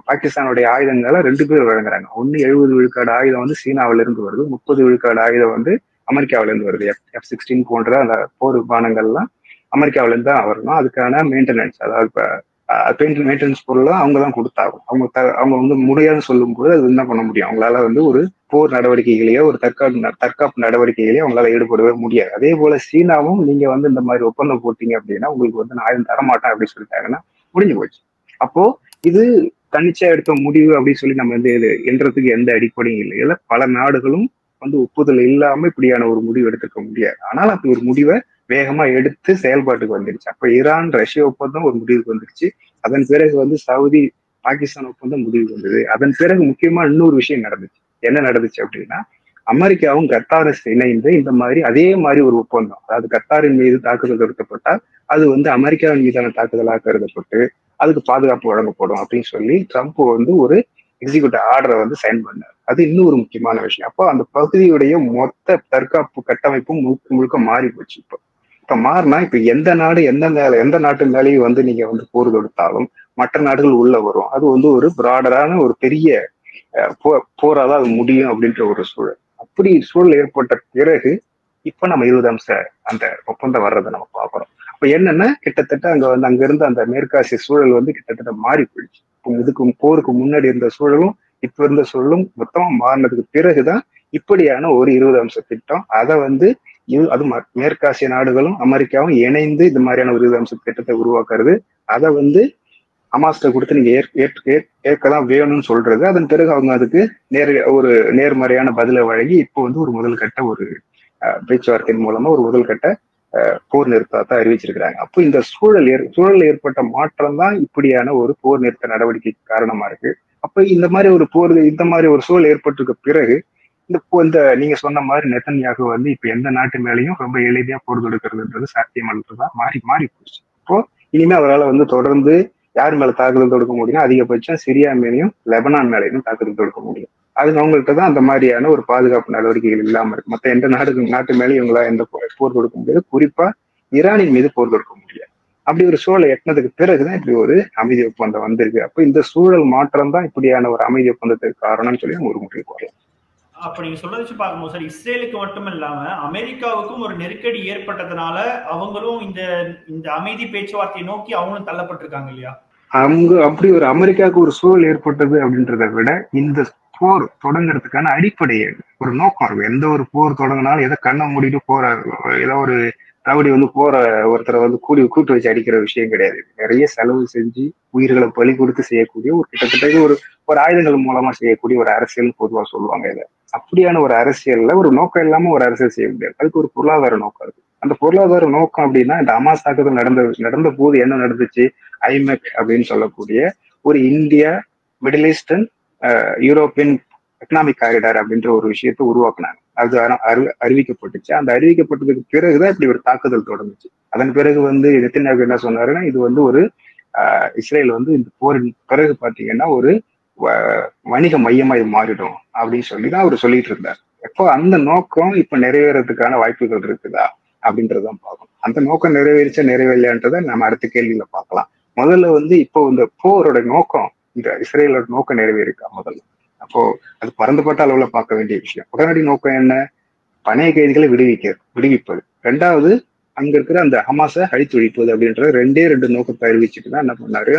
பாகிஸ்தானுடைய ஆயுதங்களை 2 பேர் வழங்குறாங்க. ஒண்ணு 70 விழுக்காடு ஆயுதம் வந்து சீனாவில இருந்து வருது, 30 விழுக்காடு ஆயுதம் வந்து அமெரிக்காவில இருந்து வருது. F-16 போன்ற அந்த போர் விமானங்கள்லாம் அமெரிக்காவில இருந்து தான் வரணும். அதுக்கான மெயின்டெனன்ஸ், அதாவது மெயின்டெனன்ஸ் பொருள்லாம் அவங்க தான் கொடுத்தாகும். அவங்க வந்து முடியாதுன்னு சொல்லும் போது அது என்ன பண்ண முடியும், அவங்களால வந்து ஒரு போர் நடவடிக்கைகளையோ ஒரு தற்காப்பு நடவடிக்கைகளையோ அவங்களால ஈடுபடவே முடியாது. அதே போல சீனாவும் நீங்க வந்து இந்த மாதிரி ஒப்பந்தம் போட்டீங்க அப்படின்னா உங்களுக்கு வந்து நான் ஆயுதம் தரமாட்டேன் அப்படின்னு சொல்லிட்டாங்கன்னா முடிஞ்சு போச்சு. அப்போ இது தனிச்சா எடுத்த முடிவு அப்படின்னு சொல்லி நம்ம வந்து என்றதுக்கு எந்த அடிப்படையும் இல்லை. இல்ல பல நாடுகளும் வந்து ஒப்புதல் இல்லாம இப்படியான ஒரு முடிவு எடுத்துக்க முடியாது. ஆனால் அப்படி ஒரு முடிவை வேகமா எடுத்து செயல்பாட்டுக்கு வந்துருச்சு. அப்ப ஈரான் ரஷ்ய ஒப்பந்தம் ஒரு முடிவுக்கு வந்துருச்சு. அதன் பிறகு வந்து சவுதி பாகிஸ்தான் ஒப்பந்தம் முடிவுக்கு வந்தது. அதன் பிறகு முக்கியமா இன்னொரு விஷயம் நடந்துச்சு. என்ன நடந்துச்சு அப்படின்னா, அமெரிக்காவும் கத்தாரும் இணைந்து இந்த மாதிரி அதே மாதிரி ஒரு ஒப்பந்தம், அதாவது கத்தாரின் மீது தாக்குதல் தொடுக்கப்பட்டால் அது வந்து அமெரிக்காவின் மீதான தாக்குதலாக கருதப்பட்டு அதுக்கு பாதுகாப்பு வழங்கப்படும் அப்படின்னு சொல்லி ட்ரம்ப் வந்து ஒரு எக்ஸிக்யூட்டிவ் ஆர்டரை வந்து சைன் பண்ணார். அது இன்னும் ஒரு முக்கியமான விஷயம். அப்போ அந்த பகுதியுடைய மொத்த தற்காப்பு கட்டமைப்பும் முழுக்க மாறி போச்சு. இப்ப மாறினா இப்ப எந்த நாடு எந்த நாட்டு மேலேயும் வந்து நீங்க வந்து போர் தொடுத்தாலும் மற்ற நாடுகள் உள்ள வரும். அது வந்து ஒரு பிராடரான ஒரு பெரிய போராதான் அது முடியும் அப்படின்ற ஒரு சூழல். அப்படி சூழல் ஏற்பட்ட பிறகு இப்ப நம்ம 20 அம்ச அந்த ஒப்பந்தம் வர்றதை நம்ம பாக்குறோம். அப்ப என்னன்னா, கிட்டத்தட்ட அங்க இருந்த அந்த மேற்காசிய சூழல் வந்து கிட்டத்தட்ட மாறி போயிடுச்சு. இதுக்கு போருக்கு முன்னாடி இருந்த சூழலும் இப்ப இருந்த சூழலும் மொத்தமா மாறினதுக்கு பிறகுதான் இப்படியான ஒரு 20 அம்ச திட்டம், அதை வந்து அது மேற்காசிய நாடுகளும் அமெரிக்காவும் இணைந்து இந்த மாதிரியான ஒரு 20 அம்ச திட்டத்தை உருவாக்குறது, அதை வந்து ஹமாஸ்ட கொடுத்து நீங்க ஏற்கதான் வேணும்னு சொல்றது. அதன் பிறகு அவங்க அதுக்கு ஒரு நேர்மறையான பதிலை வழங்கி இப்போ வந்து ஒரு முதல் கட்ட ஒரு பேச்சுவார்த்தையின் மூலமா ஒரு முதல் கட்ட போர் நிறுத்தத்தை அறிவிச்சிருக்கிறாங்க. அப்போ இந்த சூழல் ஏற்பட்ட மாற்றம் தான் இப்படியான ஒரு போர் நிறுத்த நடவடிக்கைக்கு காரணமா இருக்கு. அப்ப இந்த மாதிரி ஒரு சூழல் ஏற்பட்டிருக்க பிறகு இந்த நீங்க சொன்ன மாதிரி நெத்தன்யாகு வந்து இப்ப எந்த நாட்டு மேலேயும் ரொம்ப எளிமையா போர் தொடுக்கிறதுன்றது சாத்தியமற்றதா மாறி போச்சு. இப்போ இனிமே அவரால் வந்து தொடர்ந்து யார் மேல தாக்குதல் தொடுக்க முடியும், அதிகபட்சம் சிரியா மேலேயும் லெபனான் மேலேயும் தாக்குதல் தொடுக்க முடியும். அது அவங்கள்ட்ட தான் அந்த மாதிரியான ஒரு பாதுகாப்பு நடவடிக்கைகள் இல்லாம இருக்கு. மற்ற எந்த நாட்டு மேலேயும் இவங்களா எந்த போர் தொடுக்க முடியாது, குறிப்பா ஈரானின் மீது போர் தொடுக்க முடியாது. அப்படி ஒரு சூழலை எட்டினதுக்கு பிறகுதான் இப்படி ஒரு அமைதி ஒப்பந்தம் வந்திருக்கு. அப்ப இந்த சூழல் மாற்றம் தான் இப்படியான ஒரு அமைதி ஒப்பந்தத்துக்கு காரணம்னு சொல்லி ஒரு முடிவுக்கு வரலாம். அப்ப நீங்க சொல்ல வச்சு பார்க்கும்போது சார், இஸ்ரேலுக்கு மட்டும் இல்லாம அமெரிக்காவுக்கும் ஒரு நெருக்கடி ஏற்பட்டதுனால அவங்களும் இந்த அமைதி பேச்சுவார்த்தையை நோக்கி அவங்களும் தள்ளப்பட்டிருக்காங்க இல்லையா? அப்படி ஒரு அமெரிக்காவுக்கு ஒரு சூழல் ஏற்பட்டது அப்படின்றத விட இந்த போர் தொடங்குறதுக்கான அடிப்படை ஒரு நோக்கம் இருக்கும். எந்த ஒரு போர் தொடங்கினாலும் எதை கண்ணை மூடிட்டு ஏதோ ஒரு ரவுடி வந்து ஒருத்தரை வந்து கூட்டு வச்சு அடிக்கிற விஷயம் கிடையாது. நிறைய செலவு செஞ்சு உயிர்களை பலி கொடுத்து செய்யக்கூடிய ஒரு கிட்டத்தட்ட ஒரு ஆயுதங்கள் மூலமா செய்யக்கூடிய ஒரு அரசியல் பொதுவா சொல்லுவாங்க. இதை அப்படியான ஒரு அரசியல்ல ஒரு நோக்கம் இல்லாம ஒரு அரசியல் செய்ய முடியாது. அதுக்கு ஒரு பொருளாதார நோக்கம் இருக்கு. அந்த பொருளாதார நோக்கம் அப்படின்னா, இந்த ஹமாஸ் தாக்குதல் நடந்த போது என்ன நடந்துச்சு, ஐமெக் அப்படின்னு சொல்லக்கூடிய ஒரு India middle eastern European economic corridor அப்படின்ற ஒரு விஷயத்த உருவாக்குனாங்க. அது அறிவிக்கப்பட்டுச்சு. அந்த அறிவிக்கப்பட்டதுக்கு பிறகுதான் இப்படி ஒரு தாக்குதல் தொடங்குச்சு. அதன் பிறகு வந்து நெத்தன்யாகு என்ன சொன்னாருன்னா, இது வந்து ஒரு இஸ்ரேல் வந்து இந்த போரின் பிறகு பாத்தீங்கன்னா ஒரு வணிக மையமா இது மாறிடும் அப்படின்னு சொல்லிதான் அவர் சொல்லிட்டு இருந்தார். எப்போ அந்த நோக்கம் இப்ப நிறைவேறதுக்கான வாய்ப்புகள் இருக்குதா அப்படின்றதான் பார்க்கணும். அந்த நோக்கம் நிறைவேறலையான்றதை நம்ம அடுத்த கேள்வியில பார்க்கலாம். முதல்ல வந்து இப்போ இந்த போரோட நோக்கம், இந்த இஸ்ரேலோட நோக்கம் நிறைவேறிக்கா முதல்ல. அப்போ அது பரந்துபட்ட அளவுல பார்க்க வேண்டிய விஷயம். உடனடி நோக்கம் என்ன, பணைய கைதிகளை விடுவிப்பது. ரெண்டாவது, அங்க இருக்கிற அந்த ஹமாஸை அழித்தொழிப்பது அப்படின்ற ரெண்டு நோக்கத்தை அறிவிச்சுட்டு தான் என்ன பண்ணாரு,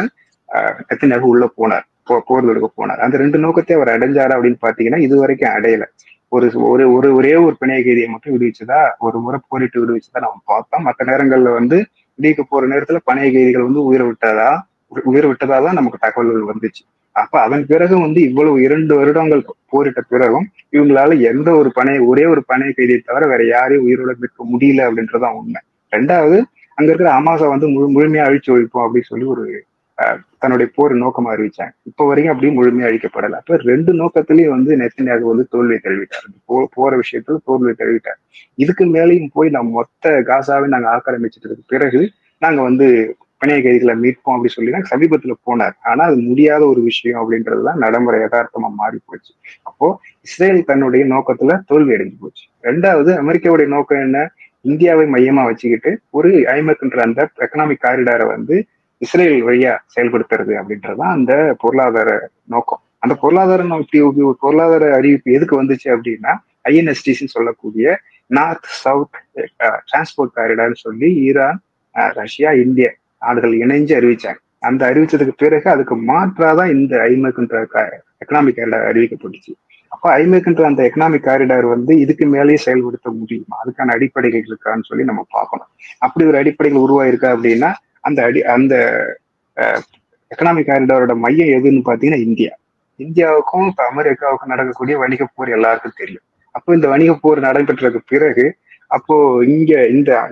நெத்தன்யாகு உள்ள போனார், போர் தொடுக்க போனார். அந்த 2 நோக்கத்தை அவர் அடைஞ்சாரா அப்படின்னு பாத்தீங்கன்னா இது வரைக்கும் அடையல. ஒரே ஒரு பிணைய கைதியை மட்டும் விடுவிச்சதா, ஒரு முறை போரிட்டு விடுவிச்சதா நம்ம பார்த்தோம். மற்ற நேரங்கள்ல வந்து விடுவிக்க போற நேரத்துல பிணைய கைதிகள் வந்து உயிர் விட்டதா தான் நமக்கு தகவல்கள் வந்துச்சு. அப்ப அதன் பிறகு வந்து இவ்வளவு 2 வருடங்கள் போரிட்ட பிறகும் இவங்களால ஒரே ஒரு பணைய கைதியை தவிர வேற யாரையும் உயிரோட மீட்க முடியல அப்படின்றதான் உண்மை. ரெண்டாவது, அங்க இருக்கிற ஹமாஸை வந்து முழுமையா அழிச்சு ஒழிப்போம் அப்படின்னு சொல்லி ஒரு தன்னுடைய போர் நோக்கமா அறிவிச்சாங்க. இப்ப வரைக்கும் அப்படியும் முழுமையா அழிக்கப்படல. அப்ப 2 நோக்கத்திலயும் வந்து நெத்தன்யாகு வந்து தோல்வியை தழுவிட்டார். போற விஷயத்துல தோல்வியை தழுவிட்டார். இதுக்கு மேலேயும் போய் நம்ம மொத்த காசாவை நாங்க ஆக்கிரமிச்சதுக்கு பிறகு நாங்க வந்து பிணைய கைதிகளை மீட்போம் அப்படின்னு சொல்லி தான் சமீபத்துல போனார். ஆனா அது முடியாத ஒரு விஷயம் அப்படின்றதுதான் நடைமுறை யதார்த்தமா மாறி போச்சு. அப்போ இஸ்ரேல் தன்னுடைய நோக்கத்துல தோல்வி அடைஞ்சு போச்சு. ரெண்டாவது, அமெரிக்காவுடைய நோக்கம் என்ன? இந்தியாவை மையமா வச்சுக்கிட்டு ஒரு ஐமக்ன்ற அந்த எக்கனாமிக் காரிடாரை வந்து இஸ்ரேல் வழியா செயல்படுத்துறது அப்படின்றதுதான் அந்த பொருளாதார நோக்கம். அந்த பொருளாதார அறிவிப்பு எதுக்கு வந்துச்சு அப்படின்னா, ஐஎன்எஸ்டிசின்னு சொல்லக்கூடிய நார்த் சவுத் டிரான்ஸ்போர்ட் காரிடார்னு சொல்லி ஈரான், ரஷ்யா, இந்தியா நாடுகள் இணைஞ்சு அறிவிச்சாங்க. அந்த அறிவிச்சதுக்கு பிறகு அதுக்கு மாற்றாதான் இந்த ஐமக்ன்ற எக்கனாமிக் காரிடார் அறிவிக்கப்பட்டுச்சு. அப்ப ஐமக்ன்ற அந்த எக்கனாமிக் காரிடார் வந்து இதுக்கு மேலேயே செயல்படுத்த முடியுமா, அதுக்கான அடிப்படைகள் இருக்கான்னு சொல்லி நம்ம பார்க்கணும். அப்படி ஒரு அடிப்படைகள் உருவாயிருக்கா அப்படின்னா, அந்த எக்கனாமிக் காரிடாரோட மையம் எதுன்னு பாத்தீங்கன்னா இந்தியாவுக்கும் இப்ப அமெரிக்காவுக்கும் நடக்கக்கூடிய வணிக போர் எல்லாருக்கும் தெரியும். அப்போ இந்த வணிக போர் நடைபெற்றதுக்கு பிறகு அப்போ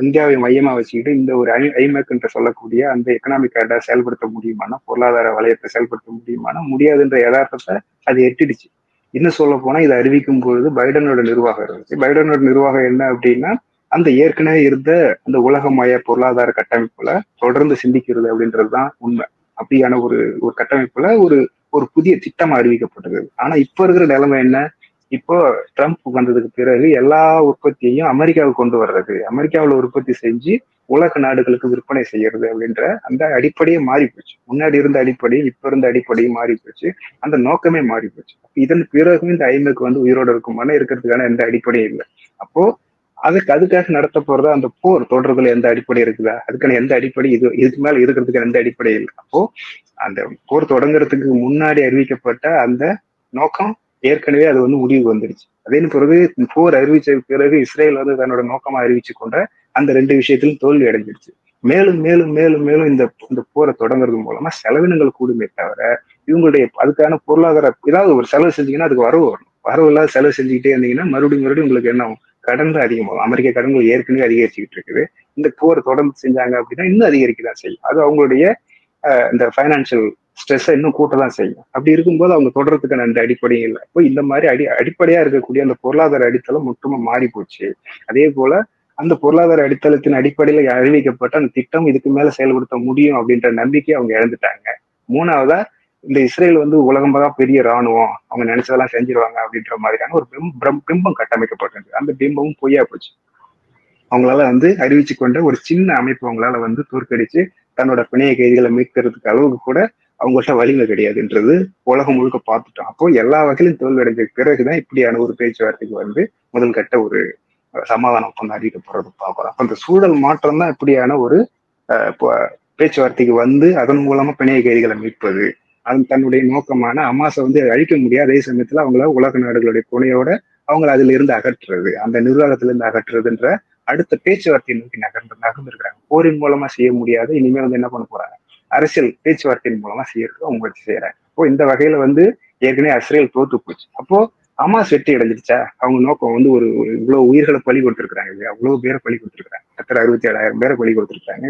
இந்தியாவை மையமா வச்சுக்கிட்டு இந்த ஒரு ஐமேக் என்று சொல்லக்கூடிய அந்த எக்கனாமிக் காரிடார் செயல்படுத்த முடியுமானா, பொருளாதார வளையத்தை செயல்படுத்த முடியுமானா முடியாதுன்ற யதார்த்தத்தை அது எட்டிடுச்சு. இன்னும் சொல்ல போனா இதை அறிவிக்கும் பொழுது பைடனோட நிர்வாகம் இருந்துச்சு. பைடனோட நிர்வாகம் என்ன அப்படின்னா, அந்த ஏற்கனவே இருந்த அந்த உலகமய பொருளாதார கட்டமைப்புல தொடர்ந்து சிந்திக்கிறது அப்படின்றதுதான் உண்மை. அப்படியான ஒரு கட்டமைப்புல ஒரு புதிய திட்டம் அறிவிக்கப்பட்டது. ஆனா இப்ப இருக்கிற நிலைமை என்ன? இப்போ ட்ரம்ப் வந்ததுக்கு பிறகு எல்லா உற்பத்தியையும் அமெரிக்காவுக்கு கொண்டு வர்றது, அமெரிக்காவில் உற்பத்தி செஞ்சு உலக நாடுகளுக்கு விற்பனை செய்யறது அப்படின்ற அந்த அடிப்படையே மாறி போச்சு. முன்னாடி இருந்த அடிப்படையும் இப்ப இருந்த அடிப்படையும் மாறி போச்சு. அந்த நோக்கமே மாறி போச்சு. இதன் பிறகு இந்த ஐமேக் வந்து உயிரோட இருக்குமான இருக்கிறதுக்கான எந்த அடிப்படையும் இல்லை. அப்போ அதுக்காக நடத்த போறதா அந்த போர் தொடர்றதுல எந்த அடிப்படை இருக்குதா? அதுக்கான எந்த அடிப்படை இதுக்கு மேல இருக்கிறதுக்கு எந்த அடிப்படை இல்லை. அப்போ அந்த போர் தொடங்குறதுக்கு முன்னாடி அறிவிக்கப்பட்ட அந்த நோக்கம் ஏற்கனவே அது வந்து முடிவுக்கு வந்துடுச்சு. அதே பிறகு போர் அறிவிச்ச பிறகு இஸ்ரேல் வந்து தன்னோட நோக்கமா அறிவிச்சு கொண்ட அந்த 2 விஷயத்திலும் தோல்வி அடைஞ்சிடுச்சு. மேலும் மேலும் மேலும் மேலும் இந்த போரை தொடங்குறது மூலமா செலவினங்கள் கூடுமே தவிர இவங்களுடைய அதுக்கான பொருளாதார ஏதாவது ஒரு செலவு செஞ்சீங்கன்னா அதுக்கு வரவு வரணும். வரவு இல்லாத செலவு செஞ்சுக்கிட்டே இருந்தீங்கன்னா மறுபடியும் உங்களுக்கு என்ன ஆகும்? கடன் தான் அதிகமாகும். அமெரிக்க கடன்கள் ஏற்கனவே அதிகரிச்சுக்கிட்டு இருக்குது. இந்த போர் தொடர்ந்து செஞ்சாங்க அப்படின்னா இன்னும் அதிகரிக்கதான் செய்யும். அது அவங்களுடைய இந்த பைனான்சியல் ஸ்ட்ரெஸ்ஸை இன்னும் கூட்டதான் செய்யும். அப்படி இருக்கும்போது அவங்க தொடர்றதுக்கான அந்த அடிப்படையும் இல்லை. இப்போ இந்த மாதிரி அடிப்படையா இருக்கக்கூடிய அந்த பொருளாதார அடித்தளம் மொத்தமா மாறி போச்சு. அதே போல அந்த பொருளாதார அடித்தளத்தின் அடிப்படையில அறிவிக்கப்பட்ட அந்த திட்டம் இதுக்கு மேல செயல்படுத்த முடியும் அப்படின்ற நம்பிக்கையை அவங்க இழந்துட்டாங்க. மூணாவதா, இந்த இஸ்ரேல் வந்து உலகம்தான் பெரிய ராணுவம், அவங்க நினைச்சதெல்லாம் செஞ்சிருவாங்க அப்படின்ற மாதிரியான ஒரு பிம்பம் கட்டமைக்கப்பட்டது. அந்த பிம்பமும் பொய்யா போச்சு. அவங்களால வந்து அறிவிச்சு கொண்ட ஒரு சின்ன அமைப்பு அவங்களால வந்து தோற்கடிச்சு தன்னோட பிணைய கைதிகளை மீட்கிறதுக்கு அளவுக்கு கூட அவங்கள்ட்ட வலிமை கிடையாதுன்றது உலகம் முழுக்க பார்த்துட்டோம். அப்போ எல்லா வகையிலும் தோல்வி அடைஞ்ச பிறகுதான் இப்படியான ஒரு பேச்சுவார்த்தைக்கு வந்து முதல் கட்ட ஒரு சமாதானம் ஒப்பந்தம் அறிவிக்கப்படுறது பார்க்கிறோம். அப்ப அந்த சூழல் மாற்றம் தான் இப்படியான ஒரு பேச்சுவார்த்தைக்கு வந்து அதன் மூலமா பிணைய கைதிகளை மீட்பது, அது தன்னுடைய நோக்கமான ஹமாஸை வந்து அழிக்க முடியாது, அதே சமயத்துல அவங்கள உலக நாடுகளுடைய துணையோட அவங்களை அதுல இருந்து அகற்றுறது, அந்த நிர்வாகத்துல இருந்து அகற்றுறதுன்ற அடுத்த பேச்சுவார்த்தையை நோக்கி நகர்ந்துருக்காங்க. போரின் மூலமா செய்ய முடியாது, இனிமே வந்து என்ன பண்ண போறாங்க, அரசியல் பேச்சுவார்த்தையின் மூலமா செய்யறது அவங்க செய்யறாங்க. அப்போ இந்த வகையில வந்து ஏற்கனவே இஸ்ரேல் தோத்து போச்சு. அப்போ ஹமாஸ் வெற்றி அடைஞ்சிருச்சா? அவங்க நோக்கம் வந்து ஒரு இவ்வளவு உயிர்களை பலி கொடுத்துருக்காங்க இல்லையா, அவ்வளவு பேரை பலி கொடுத்துருக்காங்க, 67,000 பேரை பலி கொடுத்துருக்காங்க,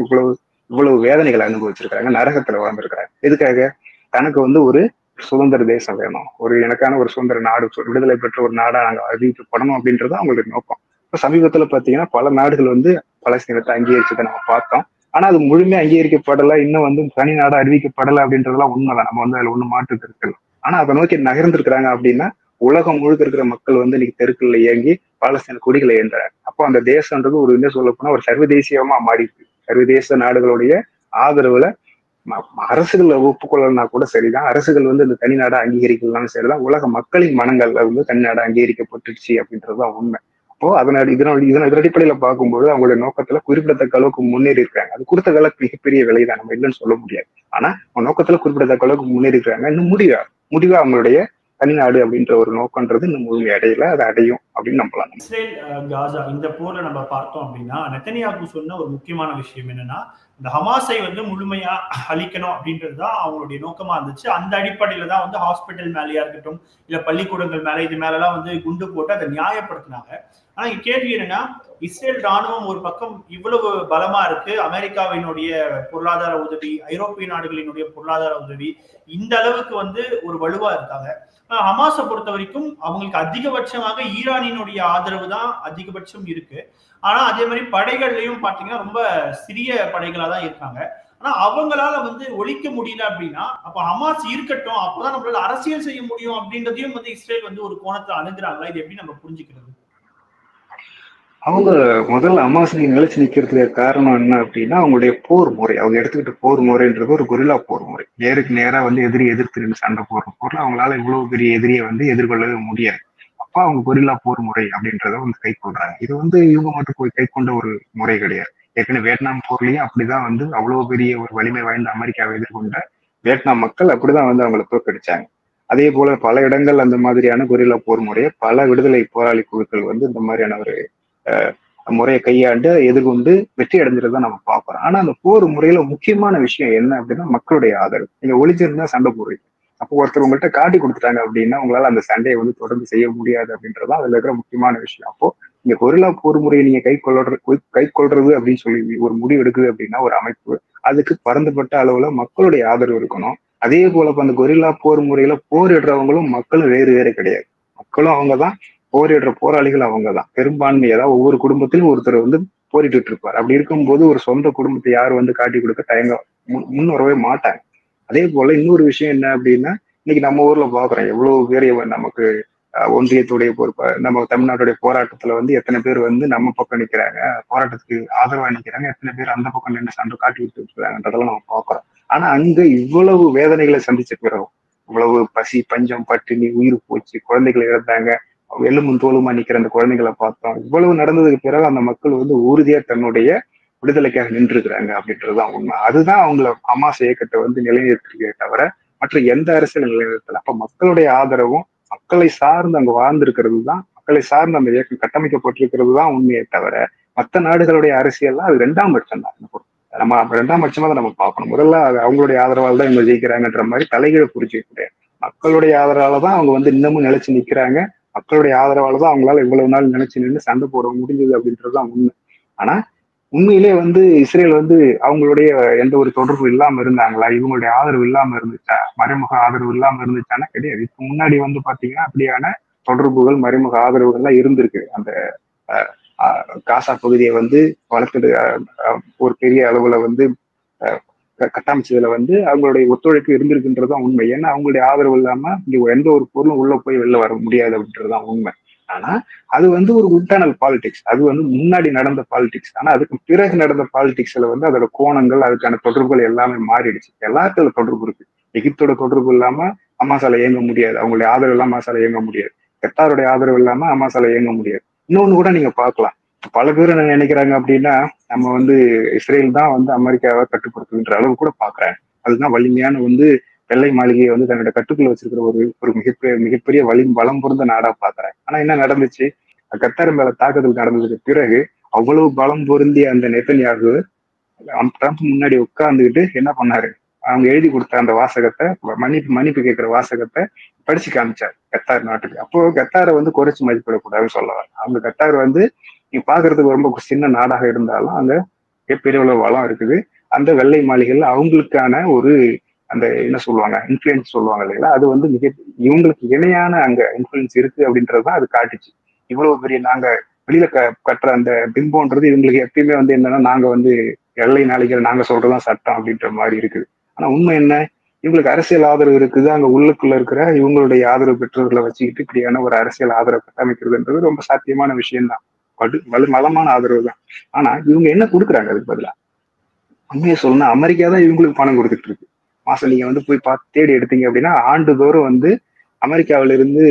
இவ்வளவு வேதனைகளை அனுபவிச்சிருக்காங்க, நரகத்துல வாழ்ந்துருக்காங்க. எதுக்காக? தனக்கு வந்து ஒரு சுதந்திர தேசம் வேணும், எனக்கான ஒரு சுதந்திர நாடு, விடுதலை பெற்ற ஒரு நாடா நாங்க அறிவிக்கப்படணும் அப்படின்றது அவங்களுடைய நோக்கம். இப்ப சமீபத்துல பாத்தீங்கன்னா பல நாடுகள் வந்து பலஸ்தீனத்தை அங்கீகரிச்சதை நம்ம பார்த்தோம். ஆனா அது முழுமையா அங்கீகரிக்கப்படலை, இன்னும் வந்து தனி நாடா அறிவிக்கப்படலை அப்படின்றதெல்லாம் உண்மைதான். நம்ம வந்து அதுல ஒண்ணு மாற்று இருக்கலாம். ஆனா அதை நோக்கி நகர்ந்துருக்கிறாங்க அப்படின்னா உலகம் முழுக்க இருக்கிற மக்கள் வந்து இன்னைக்கு தெருக்கள்ல இயங்கி பாலஸ்தீன கொடிகளை ஏந்துறாங்க. அப்போ அந்த தேசம்ன்றது ஒரு என்ன சொல்ல போனா ஒரு சர்வதேசியமா மாறிடுது. சர்வதேச நாடுகளுடைய ஆதரவுல அரசுகள் ஒப்புக்கொள்ளனா கூட சரிதான், அரசுகள் வந்து இந்த தனி நாடா அங்கீகரிக்கலாம் சரிதான், உலக மக்களின் மனங்கள் வந்து தனி நாடா அங்கீகரிக்கப்பட்டுச்சு அப்படின்றதுதான் உண்மை. அப்போ இதன் அடிப்படையில பார்க்கும்போது அவங்களுடைய நோக்கத்துல குறிப்பிடத்தக்க அளவுக்கு முன்னேறி இருக்காங்க. அது கொடுத்த வேலை மிகப்பெரிய விலைதான், நம்ம இல்லைன்னு சொல்ல முடியாது. ஆனா அவங்க நோக்கத்துல குறிப்பிடத்தக்க அளவுக்கு முன்னேறி இருக்காங்க. இன்னும் முடிவா அவங்களுடைய தனிநாடு அப்படின்ற ஒரு நோக்கம்ன்றது இன்னும் முழுமை அடையல, அது அடையும் அப்படின்னு நம்பலாம். இஸ்ரேல் காசா இந்த போர்ல நம்ம பார்த்தோம் அப்படின்னா நெத்தனியாகு சொன்ன ஒரு முக்கியமான விஷயம் என்னன்னா, இந்த ஹமாஸை வந்து முழுமையா அழிக்கணும் அப்படின்றதுதான் அவங்களுடைய நோக்கமா இருந்துச்சு. அந்த அடிப்படையில தான் வந்து ஹாஸ்பிட்டல் மேலேயா இருக்கட்டும், இல்ல பள்ளிக்கூடங்கள் மேல இது மேலலாம் வந்து குண்டு போட்டு அதை நியாயப்படுத்தினாங்க. ஆனா இங்க கேள்வி என்னன்னா, இஸ்ரேல் ராணுவம் ஒரு பக்கம் இவ்வளவு பலமா இருக்கு, அமெரிக்காவினுடைய பொருளாதார உதவி, ஐரோப்பிய நாடுகளினுடைய பொருளாதார உதவி இந்த அளவுக்கு வந்து ஒரு வலுவா இருக்காங்க. ஹமாஸை பொறுத்த வரைக்கும் அவங்களுக்கு அதிகபட்சமாக ஈரானினுடைய ஆதரவு தான் அதிகபட்சம் இருக்கு. ஆனா அதே மாதிரி படைகள்லயும் பாத்தீங்கன்னா ரொம்ப சிறிய படைகளா தான் இருக்காங்க. ஆனா அவங்களால வந்து ஒழிக்க முடியல அப்படின்னா, அப்ப ஹமாஸ் இருக்கட்டும், அப்பதான் நம்மளால அரசியல் செய்ய முடியும் அப்படின்றதையும் வந்து இஸ்ரேல் வந்து ஒரு கோணத்துல அணுகுறாங்களா? இது எப்படி நம்ம புரிஞ்சுக்கிறது? அவங்க முதல்ல ஹமாஸுக்கு நிலைச்சு நிக்கிறதுக்கு காரணம் என்ன அப்படின்னா, அவங்களுடைய போர் முறை. அவங்க எடுத்துக்கிட்ட போர் முறைன்றது ஒரு கொரில்லா போர் முறை. நேருக்கு நேரா வந்து எதிரி எதிர்த்து நின்று சண்டை போடுற போர்ல அவங்களால இவ்வளவு பெரிய எதிரியை வந்து எதிர்கொள்ளவே முடியாது. அப்ப அவங்க கொரில்லா போர் முறை அப்படின்றத வந்து கை கொள்றாங்க. இது வந்து இவங்க மட்டும் போய் கை கொண்ட ஒரு முறை கிடையாது. ஏற்கனவே வியட்நாம் போர்லயும் அப்படிதான் வந்து அவ்வளவு பெரிய ஒரு வலிமை வாய்ந்த அமெரிக்காவை எதிர்கொண்ட வியட்நாம் மக்கள் அப்படிதான் வந்து அவங்களை தோற்கடிச்சாங்க. அதே போல பல இடங்கள் அந்த மாதிரியான கொரில்லா போர் முறையை பல விடுதலை போராளி குழுக்கள் வந்து இந்த மாதிரியான ஒரு முறையை கையாண்டு எதிர்கொண்டு வெற்றி அடைஞ்சிருந்தா நம்ம பார்க்கிறோம். ஆனா அந்த போர் முறையில முக்கியமான விஷயம் என்ன அப்படின்னா மக்களுடைய ஆதரவு. நீங்க ஒளிஞ்சிருந்தா சண்டை போடுறீங்க. அப்போ ஒருத்தர் உங்கள்கிட்ட காட்டி கொடுத்துட்டாங்க அப்படின்னா உங்களால அந்த சண்டையை வந்து தொடர்ந்து செய்ய முடியாது அப்படின்றதான் அதுல இருக்கிற முக்கியமான விஷயம். அப்போ இந்த கொரில்லா போர் முறையை நீங்க கை கொள்றது அப்படின்னு சொல்லி ஒரு முடிவு எடுக்குது அப்படின்னா ஒரு அமைப்பு, அதுக்கு பரந்துபட்ட அளவுல மக்களுடைய ஆதரவு இருக்கணும். அதே போல அந்த கொரில்லா போர் முறையில போரிடுறவங்களும் மக்களும் வேறு வேறு கிடையாது. மக்களும் அவங்கதான், போரிடுற போராளிகள் அவங்கதான். பெரும்பான்மை ஏதாவது ஒவ்வொரு குடும்பத்திலும் ஒருத்தர் வந்து போரிட்டு இருப்பார். அப்படி இருக்கும்போது ஒரு சொந்த குடும்பத்தை யாரும் வந்து காட்டி கொடுக்க முன் வரவே மாட்டாங்க. அதே போல இன்னொரு விஷயம் என்ன அப்படின்னா, இன்னைக்கு நம்ம ஊர்ல பாக்குறோம் எவ்வளவு பேர் நமக்கு ஒன்றியத்துடைய பொறுப்ப நம்ம தமிழ்நாட்டுடைய போராட்டத்துல வந்து எத்தனை பேர் வந்து நம்ம பக்கம் நிக்கிறாங்க, போராட்டத்துக்கு ஆதரவா நிக்கிறாங்க, எத்தனை பேர் அந்த பக்கம் நின்று சண்டை காட்டி விட்டு இருக்கிறாங்கன்றதெல்லாம் நம்ம பாக்குறோம். ஆனா அங்க இவ்வளவு வேதனைகளை சந்திச்ச பிறகும், இவ்வளவு பசி பஞ்சம் பட்டினி உயிர் போச்சு, குழந்தைகளை இழந்தாங்க, எலும்பும் தோலுமா நிக்கிற அந்த குழந்தைகளை பார்த்தோம். இவ்வளவு நடந்ததுக்கு பிறகு அந்த மக்கள் வந்து உறுதியா தன்னுடைய விடுதலைக்காக நின்று இருக்கிறாங்க அப்படின்றதுதான் உண்மை. அதுதான் அவங்கள ஹமாஸ் இயக்கத்தை வந்து நிலைநிறுத்திருக்கே தவிர மற்ற எந்த அரசியல் நிலைநிறுத்தல. அப்ப மக்களுடைய ஆதரவும் மக்களை சார்ந்து அங்க வாழ்ந்திருக்கிறது தான், மக்களை சார்ந்து அந்த இயக்கம் கட்டமைக்கப்பட்டிருக்கிறது தான் உண்மையை தவிர மற்ற நாடுகளுடைய அரசியல்லாம் அது 2ஆம் பட்சம் தான். நம்ம 2ஆம் பட்சமா தான் நம்ம பார்க்கணும். முதல்ல அவங்களுடைய ஆதரவால் தான் இவங்க ஜெயிக்கிறாங்கன்ற மாதிரி தலைகீழ புரிஞ்சுக்க. மக்களுடைய ஆதரவால தான் அவங்க வந்து இன்னமும் நிலைச்சு நிக்கிறாங்க. மக்களுடைய ஆதரவால தான் அவங்களால இவ்வளவு நாள் நினைச்சு நின்று சண்டை போட முடிஞ்சது அப்படின்றதுதான் உண்மை. ஆனா உண்மையிலே வந்து இஸ்ரேல் வந்து அவங்களுடைய எந்த ஒரு தொடர்பு இல்லாம இருந்தாங்களா, இவங்களுடைய ஆதரவு இல்லாம இருந்துச்சா, மறைமுக ஆதரவு இல்லாம இருந்துச்சானா கிடையாது. இப்ப முன்னாடி வந்து பாத்தீங்கன்னா அப்படியான தொடர்புகள் மறைமுக ஆதரவுகள்லாம் இருந்திருக்கு. அந்த காசா பகுதியை வந்து வளர்த்து ஒரு பெரிய அளவுல வந்து கட்டமைச்சதுல வந்து அவங்களுடைய ஒத்துழைப்பு இருந்திருக்குன்றதுதான் உண்மை. ஏன்னா அவங்களுடைய ஆதரவு இல்லாம இங்க எந்த ஒரு பொருளும் உள்ள போய் வெளில வர முடியாது அப்படின்றதுதான் உண்மை. ஆனா அது வந்து ஒரு இன்டர்னல் பாலிடிக்ஸ், அது வந்து முன்னாடி நடந்த பாலிடிக்ஸ். ஆனா அதுக்கு பிறகு நடந்த பாலிடிக்ஸ்ல வந்து அதோட கோணங்கள், அதுக்கான தொடர்புகள் எல்லாமே மாறிடுச்சு. எல்லாருக்கும் தொடர்பு இருக்கு. எகிப்தோட தொடர்பு இல்லாம ஹமாஸால இயங்க முடியாது, அவங்களுடைய ஆதரவு இல்லாம ஹமாஸால இயங்க முடியாது. கத்தாருடைய ஆதரவு இல்லாம ஹமாஸால இயங்க முடியாது. இன்னொன்னு கூட நீங்க பார்க்கலாம், பல பேர் என்ன நினைக்கிறாங்க அப்படின்னா நம்ம வந்து இஸ்ரேல் தான் வந்து அமெரிக்காவை கட்டுப்படுத்துகின்ற அளவு கூட பாக்குறாங்க. அதுதான் வலிமையான வந்து வெள்ளை மாளிகையை வந்து தன்னோட கட்டுக்குள்ள வச்சிருக்கிற ஒரு மிகப்பெரிய பலம் பொருந்த நாடா பாக்குறாங்க. ஆனா என்ன நடந்துச்சு, கத்தார் மேல தாக்குதல் நடந்ததுக்கு பிறகு அவ்வளவு பலம் பொருந்திய அந்த நெத்தன்யாகு ட்ரம்ப் முன்னாடி உட்கார்ந்துகிட்டு என்ன பண்ணாரு, அவங்க எழுதி கொடுத்த அந்த வாசகத்தை, மன்னிப்பு கேட்கிற வாசகத்தை படிச்சு காமிச்சார் கத்தார் நாட்டுக்கு. அப்போ கத்தாரை வந்து குறைச்சு மதிப்பிடக்கூடாதுன்னு சொல்லலாம். அவங்க கத்தார் வந்து நீ பாக்குறதுக்கு ரொம்ப சின்ன நாடாக இருந்தாலும் அங்க மிகப்பெரிய அளவு வளம் இருக்குது. அந்த வெள்ளை மாளிகைல அவங்களுக்கான ஒரு அந்த என்ன சொல்லுவாங்க இன்ஃபுளுன்ஸ் சொல்லுவாங்க இல்லைங்களா, அது வந்து இவங்களுக்கு இணையான அங்க இன்ஃபுளுன்ஸ் இருக்கு அப்படின்றதுதான் அது காட்டுச்சு. இவ்வளவு பெரிய நாங்க வெளியில கட்டுற அந்த பிம்பம்ன்றது இவங்களுக்கு எப்பயுமே வந்து என்னன்னா நாங்க வந்து வெள்ளை நாளிகள் நாங்க சொல்றதுதான் சட்டம் அப்படின்ற மாதிரி இருக்குது. ஆனா உண்மை என்ன, இவங்களுக்கு அரசியல் ஆதரவு இருக்குது. அங்க உள்ளுக்குள்ள இருக்கிற இவங்களுடைய ஆதரவு பெற்றவர்களை வச்சுக்கிட்டு இப்படியான ஒரு அரசியல் ஆதரவு கட்டமைக்கிறதுன்றது ரொம்ப சாத்தியமான விஷயம்தான், பலமான ஆதரவு தான். ஆனா இவங்க என்ன கொடுக்குறாங்க அதுக்கு பதிலா? உண்மையை சொல்லணும், அமெரிக்கா தான் இவங்களுக்கு பணம் கொடுத்துட்டு இருக்கு. மாசம் நீங்க வந்து போய் பார்த்து தேடி எடுத்தீங்க அப்படின்னா ஆண்டுதோறும் வந்து அமெரிக்காவில இருந்து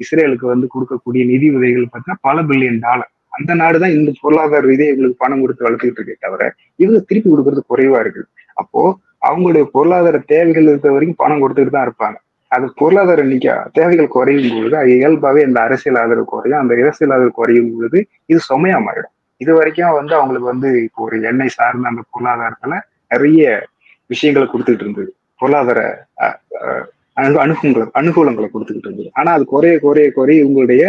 இஸ்ரேலுக்கு வந்து கொடுக்கக்கூடிய நிதி உதவிகள் பார்த்தீங்கன்னா பல பில்லியன் டாலர். அந்த நாடுதான் இந்த பொருளாதார ரீதியை இவங்களுக்கு பணம் கொடுத்து வளர்த்துக்கிட்டு இருக்கே தவிர இவங்க திருப்பி கொடுக்கறது குறைவா இருக்குது. அப்போ அவங்களுடைய பொருளாதார தேவைகள் இருக்கிற வரைக்கும் பணம் கொடுத்துட்டு தான் இருப்பாங்க. அது பொருளாதார தேவைகள் குறையும் பொழுது அது இயல்பாவே இந்த அரசியல் ஆதரவு குறையும். அந்த அரசியல் ஆதரவு குறையும் பொழுது இது சுமையா மாறிடும். இது வரைக்கும் அவங்களுக்கு இப்போ ஒரு எண்ணெய் சார்ந்த அந்த பொருளாதாரத்துல நிறைய விஷயங்களை கொடுத்துட்டு இருந்தது. பொருளாதார அனுகூலங்களை கொடுத்துக்கிட்டு இருந்தது. ஆனா அது குறைய குறைய குறைய இவங்களுடைய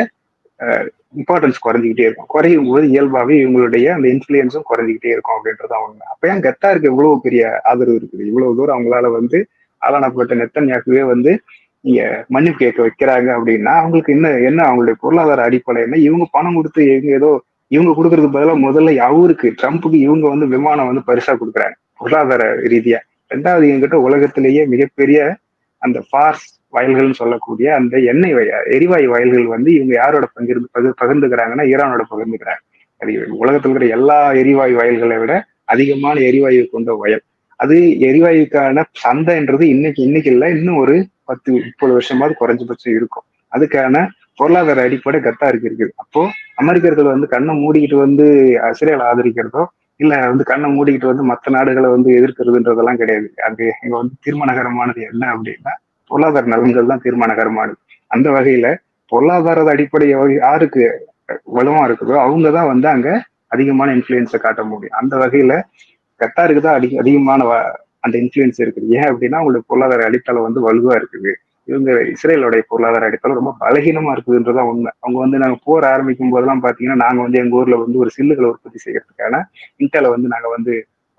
இம்பார்ட்டன்ஸ் குறைஞ்சிக்கிட்டே இருக்கும். குறையும் போது இயல்பாவே இவங்களுடைய அந்த இன்ஃபுளுன்ஸும் குறைஞ்சிக்கிட்டே இருக்கும் அப்படின்றது அவங்க. அப்ப ஏன் கத்தாருக்கு இவ்வளவு பெரிய ஆதரவு இருக்குது? இவ்வளவு தூரம் அவங்களால ஆளானப்பட்ட நெத்தன்யாகுவே நீங்க மன்னிப்பு கேட்க வைக்கிறாங்க அப்படின்னா அவங்களுக்கு என்ன அவங்களுடைய பொருளாதார அடிப்படை என்ன? இவங்க பணம் கொடுத்து இவங்க கொடுக்கறதுக்கு பதிலாக முதல்ல அவருக்கு ட்ரம்ப்புக்கு இவங்க விமானம் பரிசா கொடுக்குறாங்க பொருளாதார ரீதியா. ரெண்டாவது என்கிட்ட உலகத்திலேயே மிகப்பெரிய அந்த ஃபார்ஸ் வயல்கள்னு சொல்லக்கூடிய அந்த எண்ணெய் எரிவாயு வயல்கள் இவங்க யாரோட பகிர்ந்துக்கிறாங்கன்னா ஈரானோட பகிர்ந்துக்கிறாங்க. அது உலகத்தில் இருக்கிற எல்லா எரிவாயு வயல்களை விட அதிகமான எரிவாயு கொண்ட வயல். அது எரிவாயுக்கான சந்தைன்றது இன்னைக்கு இல்லை, இன்னும் ஒரு 10-30 வருஷமாவது குறைஞ்சபட்சம் இருக்கும். அதுக்கான பொருளாதார அடிப்படை கத்தாருக்கு இருக்குது. அப்போ அமெரிக்கர்கள் கண்ணை மூடிக்கிட்டு இஸ்ரேல் ஆதரிக்கிறதோ இல்ல கண்ணை மூடிக்கிட்டு மற்ற நாடுகளை எதிர்க்கிறதுன்றதெல்லாம் கிடையாது. அது இங்க தீர்மானகரமானது என்ன அப்படின்னா பொருளாதார நலன்கள் தான் தீர்மானகரமானது. அந்த வகையில பொருளாதார அடிப்படை யாருக்கு வலுவா இருக்குதோ அவங்கதான் அங்க அதிகமான இன்ஃபுளுன்ஸை காட்ட முடியும். அந்த வகையில கத்தாருக்கு தான் அதிகமான அந்த இன்ஃபுளுன்ஸ் இருக்குது. ஏன் அப்படின்னா அவங்களுடைய பொருளாதார அடித்தளம் வலுவா இருக்குது. இவங்க இஸ்ரேலோடைய பொருளாதார அடித்தளம் ரொம்ப பலகீனமா இருக்குதுன்றதான் உண்மை. அவங்க நாங்க போர் ஆரம்பிக்கும் போதெல்லாம் பாத்தீங்கன்னா நாங்க எங்க ஊர்ல ஒரு சில்லுகளை உற்பத்தி செய்யறதுக்கான இன்டெல நாங்க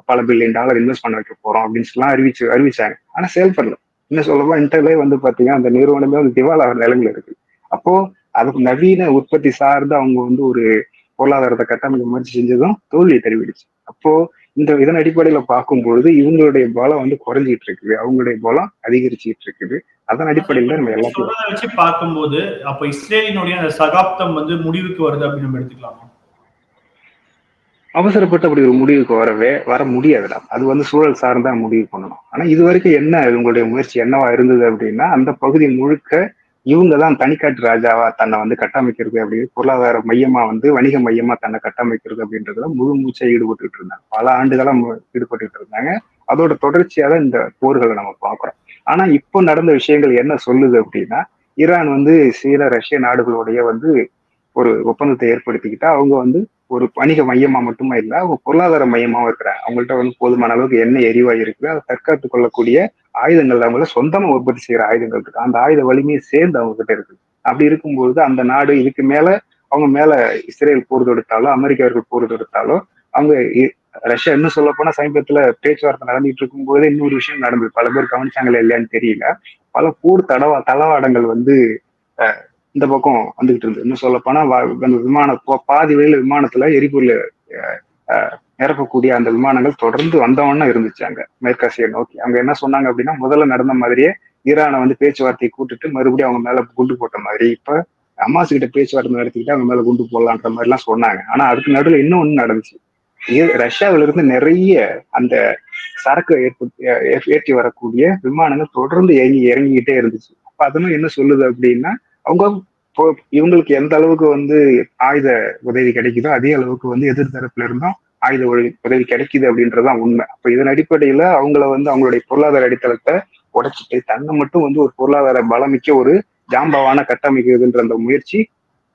பல $1 பில்லியன் இன்வெஸ்ட் பண்ண வைக்க போறோம் அப்படின்னு சொல்லலாம் அறிவிச்சாங்க. ஆனா செயல்படல. இன்னும் சொல்லப்போ இன்டெலே பாத்தீங்கன்னா அந்த நிறுவனமே திவால் ஆகிற நிலைமையில இருக்கு. அப்போ அதுக்கு நவீன உற்பத்தி சார்ந்து அவங்க ஒரு பொருளாதாரத்தை கட்டமைக்க முயற்சி செஞ்சதும் தோல்வியை தெரிவிடுச்சு. அப்போ இதன் அடிப்படையில பார்க்கும்பொழுது இவங்களுடைய பலம் குறைஞ்சிட்டு இருக்குது, அவங்களுடைய பலம் அதிகரிச்சுட்டு இருக்குது. அதன் அடிப்படையில நம்ம எல்லாத்தையும் வச்சு பார்க்கும்போது அப்ப இஸ்ரேலினுடைய அந்த சகாப்தம் முடிவுக்கு வருது அப்படின்னு நம்ம எடுத்துக்கலாமா? அவசரப்பட்டு அப்படி ஒரு முடிவுக்கு வர முடியாதுடா. அது சூழல் சார்ந்தா முடிவு பண்ணணும். ஆனா இது வரைக்கும் என்ன இவங்களுடைய முயற்சி என்னவா இருந்தது அப்படின்னா அந்த பகுதி முழுக்க இவங்கதான் தனிக்காட்டு ராஜாவா தன்னை கட்டமைக்கிறது அப்படின்னு பொருளாதார மையமா வணிக மையமா தன்னை கட்டமைக்கிறது அப்படின்றதுல முழு மூச்சை ஈடுபட்டு இருந்தாங்க. பல ஆண்டுகளா ஈடுபட்டு இருந்தாங்க. அதோட தொடர்ச்சியாக இந்த போர்களை நம்ம பார்க்கிறோம். ஆனா இப்போ நடந்த விஷயங்கள் என்ன சொல்லுது அப்படின்னா ஈரான் சீன ரஷ்ய நாடுகளுடைய ஒரு ஒப்பந்தத்தை ஏற்படுத்திக்கிட்டா அவங்க ஒரு வணிக மையமா மட்டுமா இல்ல, அவங்க பொருளாதார மையமாவும் இருக்கிறாங்க. அவங்கள்ட்ட போதுமான அளவுக்கு எண்ணெய் எரிவாயு இருக்குது. அதை தற்காத்துக் கொள்ளக்கூடிய ஆயுதங்கள் அவங்கள சொந்தமா உற்பத்தி செய்யற ஆயுதங்கள் இருக்கு. அந்த ஆயுத வலிமையை சேர்ந்து அவங்க கிட்ட இருக்கு. அப்படி இருக்கும்போது அந்த நாடு இதுக்கு மேல அவங்க மேல இஸ்ரேல் போர் தொடுத்தாலோ அமெரிக்கர்கள் போர் தொடுத்தாலோ அவங்க ரஷ்யா இன்னும் சொல்ல போனா சமீபத்துல பேச்சுவார்த்தை நடந்துட்டு இருக்கும் போதே இன்னொரு விஷயம் நடந்தது. பல பேர் கவனிச்சாங்களா இல்லையான்னு தெரியல. பல போர் தளவாடங்கள் இந்த பக்கம் வந்துகிட்டு இருந்தது. இன்னும் சொல்ல போனா அந்த பாதி வழியில விமானத்துல எரிபொருள் நிரப்பக்கூடிய அந்த விமானங்கள் தொடர்ந்து வந்தவண்ணா இருந்துச்சு அங்க மேற்காசியை நோக்கி. அவங்க என்ன சொன்னாங்க அப்படின்னா முதல்ல நடந்த மாதிரியே ஈரானை பேச்சுவார்த்தையை கூட்டுட்டு மறுபடியும் அவங்க மேல குண்டு போட்ட மாதிரி இப்ப அமாஸ் கிட்ட பேச்சுவார்த்தை நடத்திக்கிட்டு அவங்க மேல குண்டு போடலான்ற மாதிரி எல்லாம் சொன்னாங்க. ஆனா அதுக்கு நடுவில் இன்னும் ஒண்ணு நடந்துச்சு. ரஷ்யாவில இருந்து நிறைய அந்த சரக்கு ஏற்றி வரக்கூடிய விமானங்கள் தொடர்ந்து இறங்கிக்கிட்டே இருந்துச்சு. அப்ப அதெல்லாம் என்ன சொல்லுது அப்படின்னா அவங்க இவங்களுக்கு எந்த அளவுக்கு ஆயுத உதவி கிடைக்குதோ அதே அளவுக்கு எதிர் தரப்புல இருந்தும் ஆயுத உதவி கிடைக்குது அப்படின்றதான் உண்மை. அப்ப இதன் அடிப்படையில அவங்கள அவங்களுடைய பொருளாதார அடித்தளத்தை உடைச்சிட்டு தன்னை மட்டும் ஒரு பொருளாதார பலமிக்க ஒரு ஜாம்பவான கட்டமைக்கிறதுன்ற அந்த முயற்சி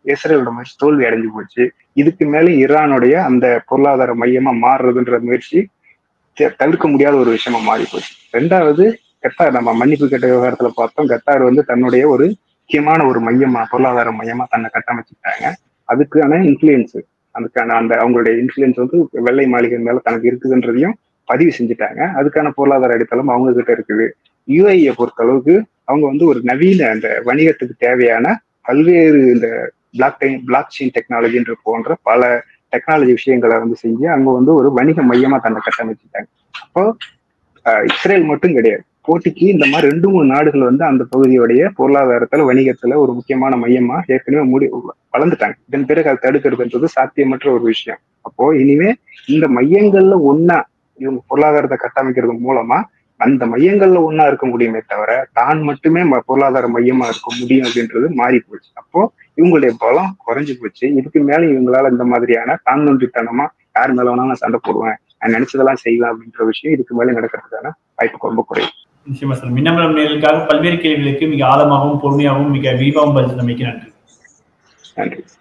இஸ்ரேலோட முயற்சி தோல்வி அடைஞ்சு போச்சு. இதுக்கு மேல ஈரானுடைய அந்த பொருளாதார மையமா மாறுறதுன்ற முயற்சி தவிர்க்க முடியாத ஒரு விஷயமா மாறி போச்சு. ரெண்டாவது கத்தார், நம்ம மன்னிப்பு கேட்ட விவகாரத்துல பார்த்தோம். கத்தார் தன்னுடைய ஒரு முக்கியமான ஒரு மையமா பொருளாதார மையமா தன்னை கட்டமைச்சுட்டாங்க. அதுக்கான இன்ஃபுளுன்ஸ் அதுக்கான அந்த அவங்களுடைய இன்ஃபுளுன்ஸ் வெள்ளை மாளிகை மேல தனக்கு இருக்குதுன்றதையும் பதிவு செஞ்சுட்டாங்க. அதுக்கான பொருளாதார அடித்தளம் அவங்க கிட்ட இருக்குது. யுஏஇயை பொறுத்த அளவுக்கு அவங்க ஒரு நவீன அந்த வணிகத்துக்கு தேவையான பல்வேறு இந்த பிளாக் செயின் டெக்னாலஜின்ற போன்ற பல டெக்னாலஜி விஷயங்களை செஞ்சு அங்க ஒரு வணிக மையமா தன்னை கட்டமைச்சுட்டாங்க. அப்போ இஸ்ரேல் மட்டும் கிடையாது, போட்டிக்கு இந்த மாதிரி 2-3 நாடுகள் அந்த பகுதியுடைய பொருளாதாரத்துல வணிகத்துல ஒரு முக்கியமான மையமா ஏற்கனவே வளர்ந்துட்டாங்க. இதன் பிறகு அதை தடுக்கிறதுன்றது சாத்தியமற்ற ஒரு விஷயம். அப்போ இனிமே இந்த மையங்கள்ல ஒன்னா இவங்க பொருளாதாரத்தை கட்டமைக்கிறது மூலமா அந்த மையங்கள்ல ஒன்னா இருக்க முடியுமே தவிர தான் மட்டுமே பொருளாதார மையமா இருக்க முடியும் அப்படின்றது மாறி போச்சு. அப்போ இவங்களுடைய பலம் குறைஞ்சு போச்சு. இதுக்கு மேல இவங்களால இந்த மாதிரியான தான்தோன்றித்தனமா யார் மேல வேணாலும் நான் சண்டை போடுவேன், நான் நினைச்சதெல்லாம் செய்வேன் அப்படின்ற விஷயம் இதுக்கு மேல நடக்கிறதுக்கான வாய்ப்பு ரொம்ப குறையும். நிச்சயமா சார். மின்னம்பலம் நேயர்களுக்காக பல்வேறு கேள்விகளுக்கு மிக ஆழமாகவும் பொறுமையாகவும் மிக விரிவாகவும் பதில் தந்தமைக்கு நன்றி.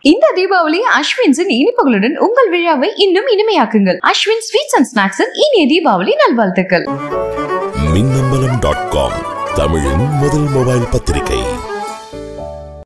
இந்த தீபாவளி அஸ்வின்ஸின் இனிப்புகளுடன் உங்கள் விழாவை இன்னும் இனிமையாக்குங்கள். அஸ்வின் ஸ்வீட்ஸ் அண்ட் ஸ்நாக்ஸின் இனிய தீபாவளி நல்வாழ்த்துக்கள். மின்னம்பலம்.com தமிழின் முதல் மொபைல் பத்திரிகை.